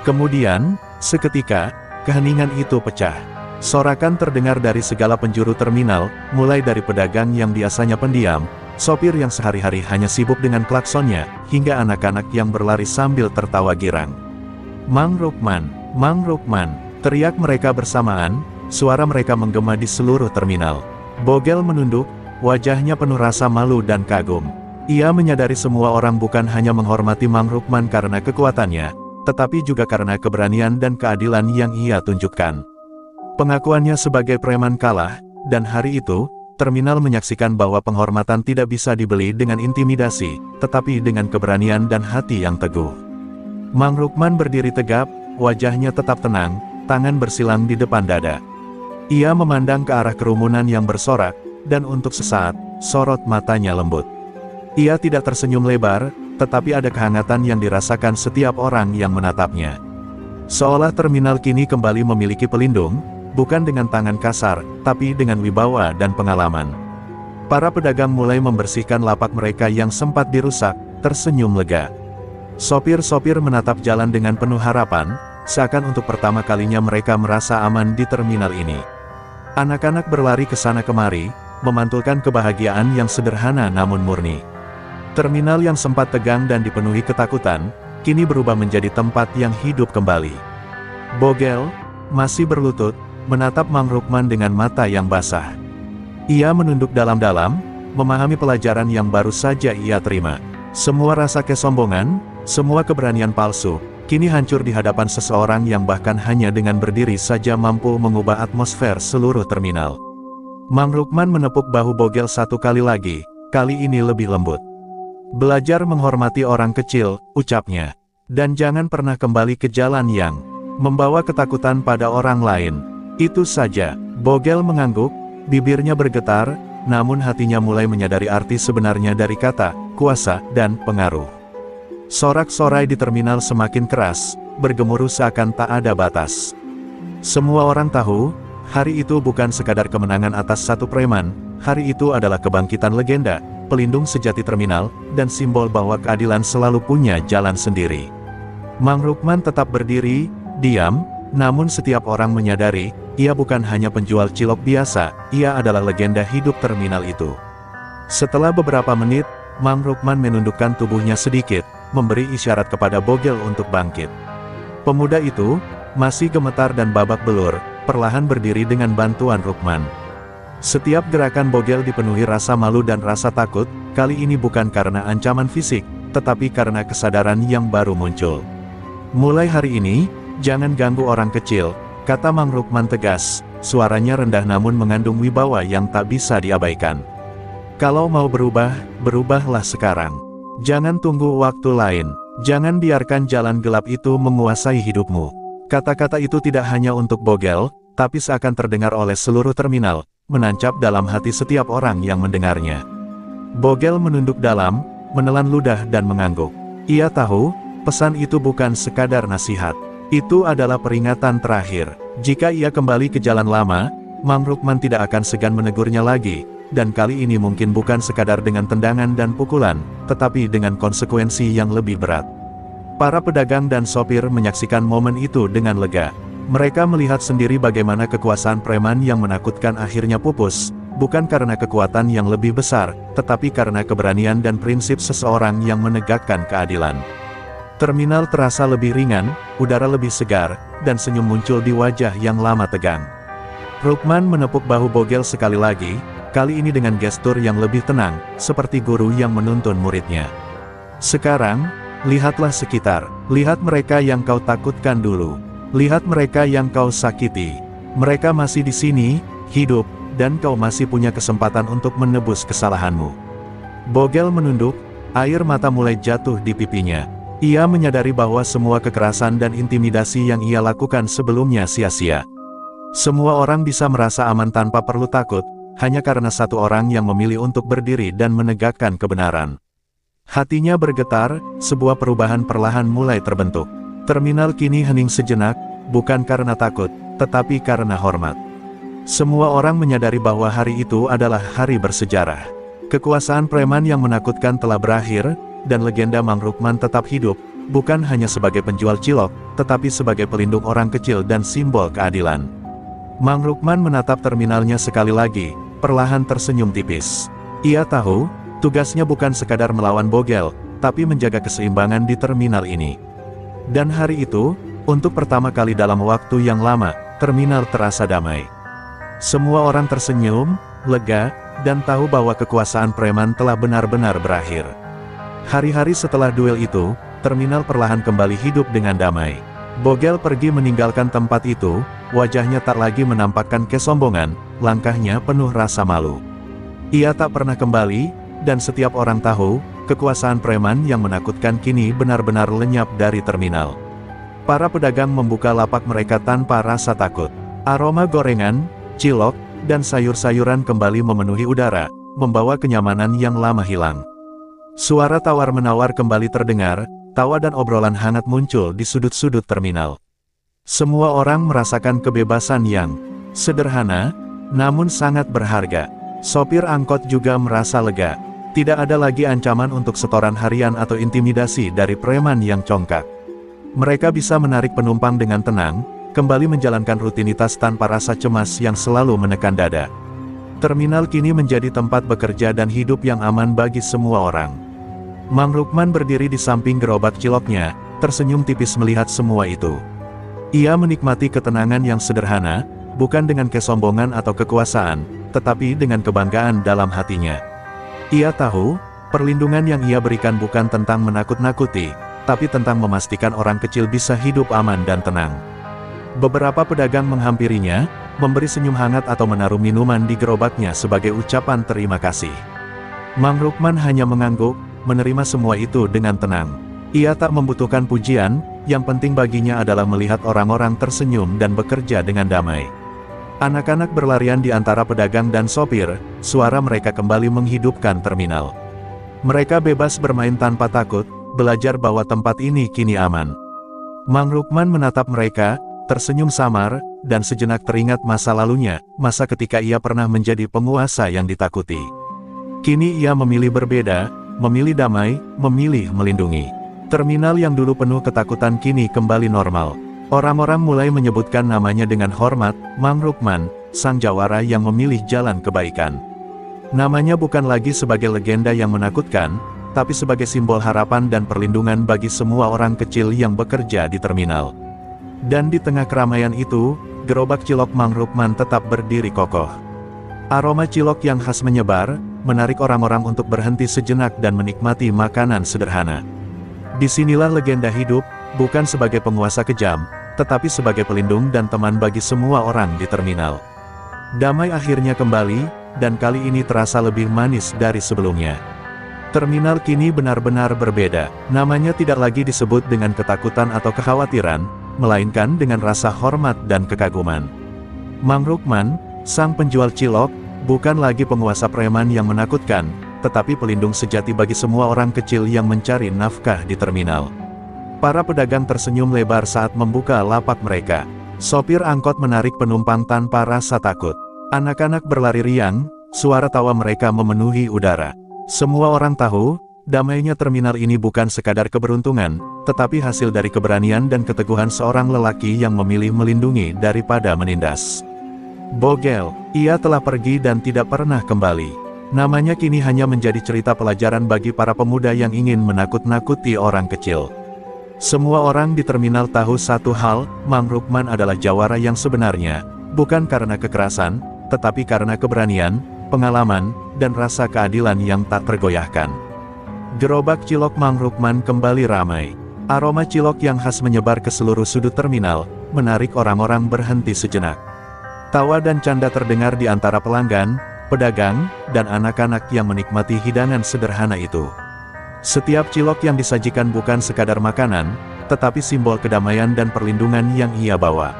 Kemudian, seketika, keheningan itu pecah. Sorakan terdengar dari segala penjuru terminal, mulai dari pedagang yang biasanya pendiam, sopir yang sehari-hari hanya sibuk dengan klaksonnya, hingga anak-anak yang berlari sambil tertawa girang. Mang Rukman, Mang Rukman, teriak mereka bersamaan, suara mereka menggema di seluruh terminal. Bogel menunduk, wajahnya penuh rasa malu dan kagum. Ia menyadari semua orang bukan hanya menghormati Mang Rukman karena kekuatannya, tetapi juga karena keberanian dan keadilan yang ia tunjukkan. Pengakuannya sebagai preman kalah, dan hari itu, terminal menyaksikan bahwa penghormatan tidak bisa dibeli dengan intimidasi, tetapi dengan keberanian dan hati yang teguh. Mang Rukman berdiri tegap, wajahnya tetap tenang, tangan bersilang di depan dada. Ia memandang ke arah kerumunan yang bersorak, dan untuk sesaat, sorot matanya lembut. Ia tidak tersenyum lebar, tetapi ada kehangatan yang dirasakan setiap orang yang menatapnya. Seolah terminal kini kembali memiliki pelindung, bukan dengan tangan kasar, tapi dengan wibawa dan pengalaman. Para pedagang mulai membersihkan lapak mereka yang sempat dirusak, tersenyum lega. Sopir-sopir menatap jalan dengan penuh harapan, seakan untuk pertama kalinya mereka merasa aman di terminal ini. Anak-anak berlari ke sana kemari, memantulkan kebahagiaan yang sederhana namun murni. Terminal yang sempat tegang dan dipenuhi ketakutan, kini berubah menjadi tempat yang hidup kembali. Bogel, masih berlutut, menatap Mang Rukman dengan mata yang basah. Ia menunduk dalam-dalam, memahami pelajaran yang baru saja ia terima. Semua rasa kesombongan, semua keberanian palsu, kini hancur di hadapan seseorang yang bahkan hanya dengan berdiri saja mampu mengubah atmosfer seluruh terminal. Mang Rukman menepuk bahu Bogel satu kali lagi, kali ini lebih lembut. Belajar menghormati orang kecil, ucapnya. Dan jangan pernah kembali ke jalan yang membawa ketakutan pada orang lain. Itu saja. Bogel mengangguk, bibirnya bergetar, namun hatinya mulai menyadari arti sebenarnya dari kata, kuasa, dan pengaruh. Sorak-sorai di terminal semakin keras, bergemuruh seakan tak ada batas. Semua orang tahu, hari itu bukan sekadar kemenangan atas satu preman, hari itu adalah kebangkitan legenda, pelindung sejati terminal, dan simbol bahwa keadilan selalu punya jalan sendiri. Mang Rukman tetap berdiri, diam, namun setiap orang menyadari, ia bukan hanya penjual cilok biasa, ia adalah legenda hidup terminal itu. Setelah beberapa menit, Mang Rukman menundukkan tubuhnya sedikit, memberi isyarat kepada Bogel untuk bangkit. Pemuda itu, masih gemetar dan babak belur, perlahan berdiri dengan bantuan Rukman. Setiap gerakan Bogel dipenuhi rasa malu dan rasa takut, kali ini bukan karena ancaman fisik, tetapi karena kesadaran yang baru muncul. Mulai hari ini, jangan ganggu orang kecil, kata Mang Rukman tegas, suaranya rendah namun mengandung wibawa yang tak bisa diabaikan. Kalau mau berubah, berubahlah sekarang. Jangan tunggu waktu lain, jangan biarkan jalan gelap itu menguasai hidupmu. Kata-kata itu tidak hanya untuk Bogel, tapi seakan terdengar oleh seluruh terminal, menancap dalam hati setiap orang yang mendengarnya. Bogel menunduk dalam, menelan ludah dan mengangguk. Ia tahu, pesan itu bukan sekadar nasihat. Itu adalah peringatan terakhir. Jika ia kembali ke jalan lama, Mang Rukman tidak akan segan menegurnya lagi, dan kali ini mungkin bukan sekadar dengan tendangan dan pukulan, tetapi dengan konsekuensi yang lebih berat. Para pedagang dan sopir menyaksikan momen itu dengan lega. Mereka melihat sendiri bagaimana kekuasaan preman yang menakutkan akhirnya pupus, bukan karena kekuatan yang lebih besar, tetapi karena keberanian dan prinsip seseorang yang menegakkan keadilan. Terminal terasa lebih ringan, udara lebih segar, dan senyum muncul di wajah yang lama tegang. Rukman menepuk bahu Bogel sekali lagi, kali ini dengan gestur yang lebih tenang, seperti guru yang menuntun muridnya. Sekarang, lihatlah sekitar, lihat mereka yang kau takutkan dulu. Lihat mereka yang kau sakiti. Mereka masih di sini, hidup, dan kau masih punya kesempatan untuk menebus kesalahanmu. Bogel menunduk, Air mata mulai jatuh di pipinya. Ia menyadari bahwa semua kekerasan dan intimidasi yang ia lakukan sebelumnya sia-sia. Semua orang bisa merasa aman tanpa perlu takut, hanya karena satu orang yang memilih untuk berdiri dan menegakkan kebenaran. Hatinya bergetar, sebuah perubahan perlahan mulai terbentuk. Terminal kini hening sejenak, bukan karena takut, tetapi karena hormat. Semua orang menyadari bahwa hari itu adalah hari bersejarah. Kekuasaan preman yang menakutkan telah berakhir, dan legenda Mang Rukman tetap hidup, bukan hanya sebagai penjual cilok, tetapi sebagai pelindung orang kecil dan simbol keadilan. Mang Rukman menatap terminalnya sekali lagi, perlahan tersenyum tipis. Ia tahu, tugasnya bukan sekadar melawan Bogel, tapi menjaga keseimbangan di terminal ini. Dan hari itu, untuk pertama kali dalam waktu yang lama, terminal terasa damai. Semua orang tersenyum, lega, dan tahu bahwa kekuasaan preman telah benar-benar berakhir. Hari-hari setelah duel itu, terminal perlahan kembali hidup dengan damai. Bogel pergi meninggalkan tempat itu, wajahnya tak lagi menampakkan kesombongan, langkahnya penuh rasa malu. Ia tak pernah kembali, dan setiap orang tahu, kekuasaan preman yang menakutkan kini benar-benar lenyap dari terminal. Para pedagang membuka lapak mereka tanpa rasa takut. Aroma gorengan, cilok, dan sayur-sayuran kembali memenuhi udara, membawa kenyamanan yang lama hilang. Suara tawar-menawar kembali terdengar, tawa dan obrolan hangat muncul di sudut-sudut terminal. Semua orang merasakan kebebasan yang sederhana, namun sangat berharga. Sopir angkot juga merasa lega. Tidak ada lagi ancaman untuk setoran harian atau intimidasi dari preman yang congkak. Mereka bisa menarik penumpang dengan tenang, kembali menjalankan rutinitas tanpa rasa cemas yang selalu menekan dada. Terminal kini menjadi tempat bekerja dan hidup yang aman bagi semua orang. Mang Rukman berdiri di samping gerobak ciloknya, tersenyum tipis melihat semua itu. Ia menikmati ketenangan yang sederhana, bukan dengan kesombongan atau kekuasaan, tetapi dengan kebanggaan dalam hatinya. Ia tahu, perlindungan yang ia berikan bukan tentang menakut-nakuti, tapi tentang memastikan orang kecil bisa hidup aman dan tenang. Beberapa pedagang menghampirinya, memberi senyum hangat atau menaruh minuman di gerobaknya sebagai ucapan terima kasih. Mang Rukman hanya mengangguk, menerima semua itu dengan tenang. Ia tak membutuhkan pujian, yang penting baginya adalah melihat orang-orang tersenyum dan bekerja dengan damai. Anak-anak berlarian di antara pedagang dan sopir, suara mereka kembali menghidupkan terminal. Mereka bebas bermain tanpa takut, belajar bahwa tempat ini kini aman. Mang Rukman menatap mereka, tersenyum samar, dan sejenak teringat masa lalunya, masa ketika ia pernah menjadi penguasa yang ditakuti. Kini ia memilih berbeda, memilih damai, memilih melindungi. Terminal yang dulu penuh ketakutan kini kembali normal. Orang-orang mulai menyebutkan namanya dengan hormat, Mang Rukman, sang jawara yang memilih jalan kebaikan. Namanya bukan lagi sebagai legenda yang menakutkan, tapi sebagai simbol harapan dan perlindungan bagi semua orang kecil yang bekerja di terminal. Dan di tengah keramaian itu, gerobak cilok Mang Rukman tetap berdiri kokoh. Aroma cilok yang khas menyebar, menarik orang-orang untuk berhenti sejenak dan menikmati makanan sederhana. Disinilah legenda hidup, bukan sebagai penguasa kejam, tetapi sebagai pelindung dan teman bagi semua orang di terminal. Damai akhirnya kembali, dan kali ini terasa lebih manis dari sebelumnya. Terminal kini benar-benar berbeda, namanya tidak lagi disebut dengan ketakutan atau kekhawatiran, melainkan dengan rasa hormat dan kekaguman. Mang Rukman, sang penjual cilok, bukan lagi penguasa preman yang menakutkan, tetapi pelindung sejati bagi semua orang kecil yang mencari nafkah di terminal. Para pedagang tersenyum lebar saat membuka lapak mereka. Sopir angkot menarik penumpang tanpa rasa takut. Anak-anak berlari riang, suara tawa mereka memenuhi udara. Semua orang tahu, damainya terminal ini bukan sekadar keberuntungan, tetapi hasil dari keberanian dan keteguhan seorang lelaki yang memilih melindungi daripada menindas. Bogel, ia telah pergi dan tidak pernah kembali. Namanya kini hanya menjadi cerita pelajaran bagi para pemuda yang ingin menakut-nakuti orang kecil. Semua orang di terminal tahu satu hal, Mang Rukman adalah jawara yang sebenarnya, bukan karena kekerasan, tetapi karena keberanian, pengalaman, dan rasa keadilan yang tak tergoyahkan. Gerobak cilok Mang Rukman kembali ramai. Aroma cilok yang khas menyebar ke seluruh sudut terminal, menarik orang-orang berhenti sejenak. Tawa dan canda terdengar di antara pelanggan, pedagang, dan anak-anak yang menikmati hidangan sederhana itu. Setiap cilok yang disajikan bukan sekadar makanan, tetapi simbol kedamaian dan perlindungan yang ia bawa.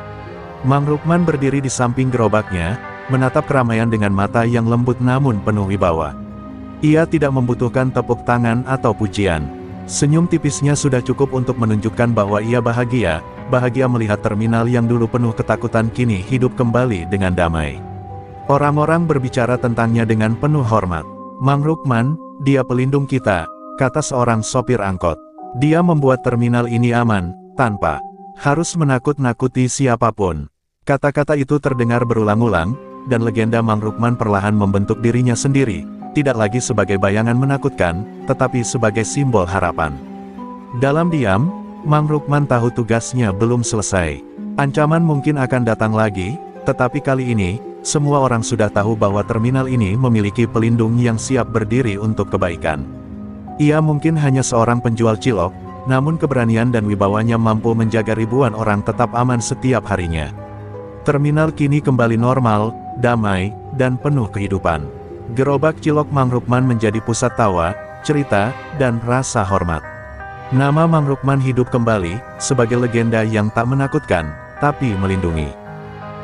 Mang Rukman berdiri di samping gerobaknya, menatap keramaian dengan mata yang lembut namun penuh wibawa. Ia tidak membutuhkan tepuk tangan atau pujian. Senyum tipisnya sudah cukup untuk menunjukkan bahwa ia bahagia melihat terminal yang dulu penuh ketakutan kini hidup kembali dengan damai. Orang-orang berbicara tentangnya dengan penuh hormat. Mang Rukman, dia pelindung kita, kata seorang sopir angkot. Dia membuat terminal ini aman, tanpa harus menakut-nakuti siapapun. Kata-kata itu terdengar berulang-ulang, dan legenda Mang Rukman perlahan membentuk dirinya sendiri, tidak lagi sebagai bayangan menakutkan, tetapi sebagai simbol harapan. Dalam diam, Mang Rukman tahu tugasnya belum selesai. Ancaman mungkin akan datang lagi, tetapi kali ini, semua orang sudah tahu bahwa terminal ini memiliki pelindung yang siap berdiri untuk kebaikan. Ia mungkin hanya seorang penjual cilok, namun keberanian dan wibawanya mampu menjaga ribuan orang tetap aman setiap harinya. Terminal kini kembali normal, damai, dan penuh kehidupan. Gerobak cilok Mang Rukman menjadi pusat tawa, cerita, dan rasa hormat. Nama Mang Rukman hidup kembali, sebagai legenda yang tak menakutkan, tapi melindungi.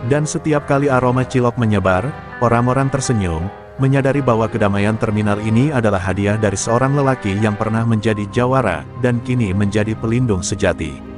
Dan setiap kali aroma cilok menyebar, orang-orang tersenyum, menyadari bahwa kedamaian terminal ini adalah hadiah dari seorang lelaki yang pernah menjadi jawara, dan kini menjadi pelindung sejati.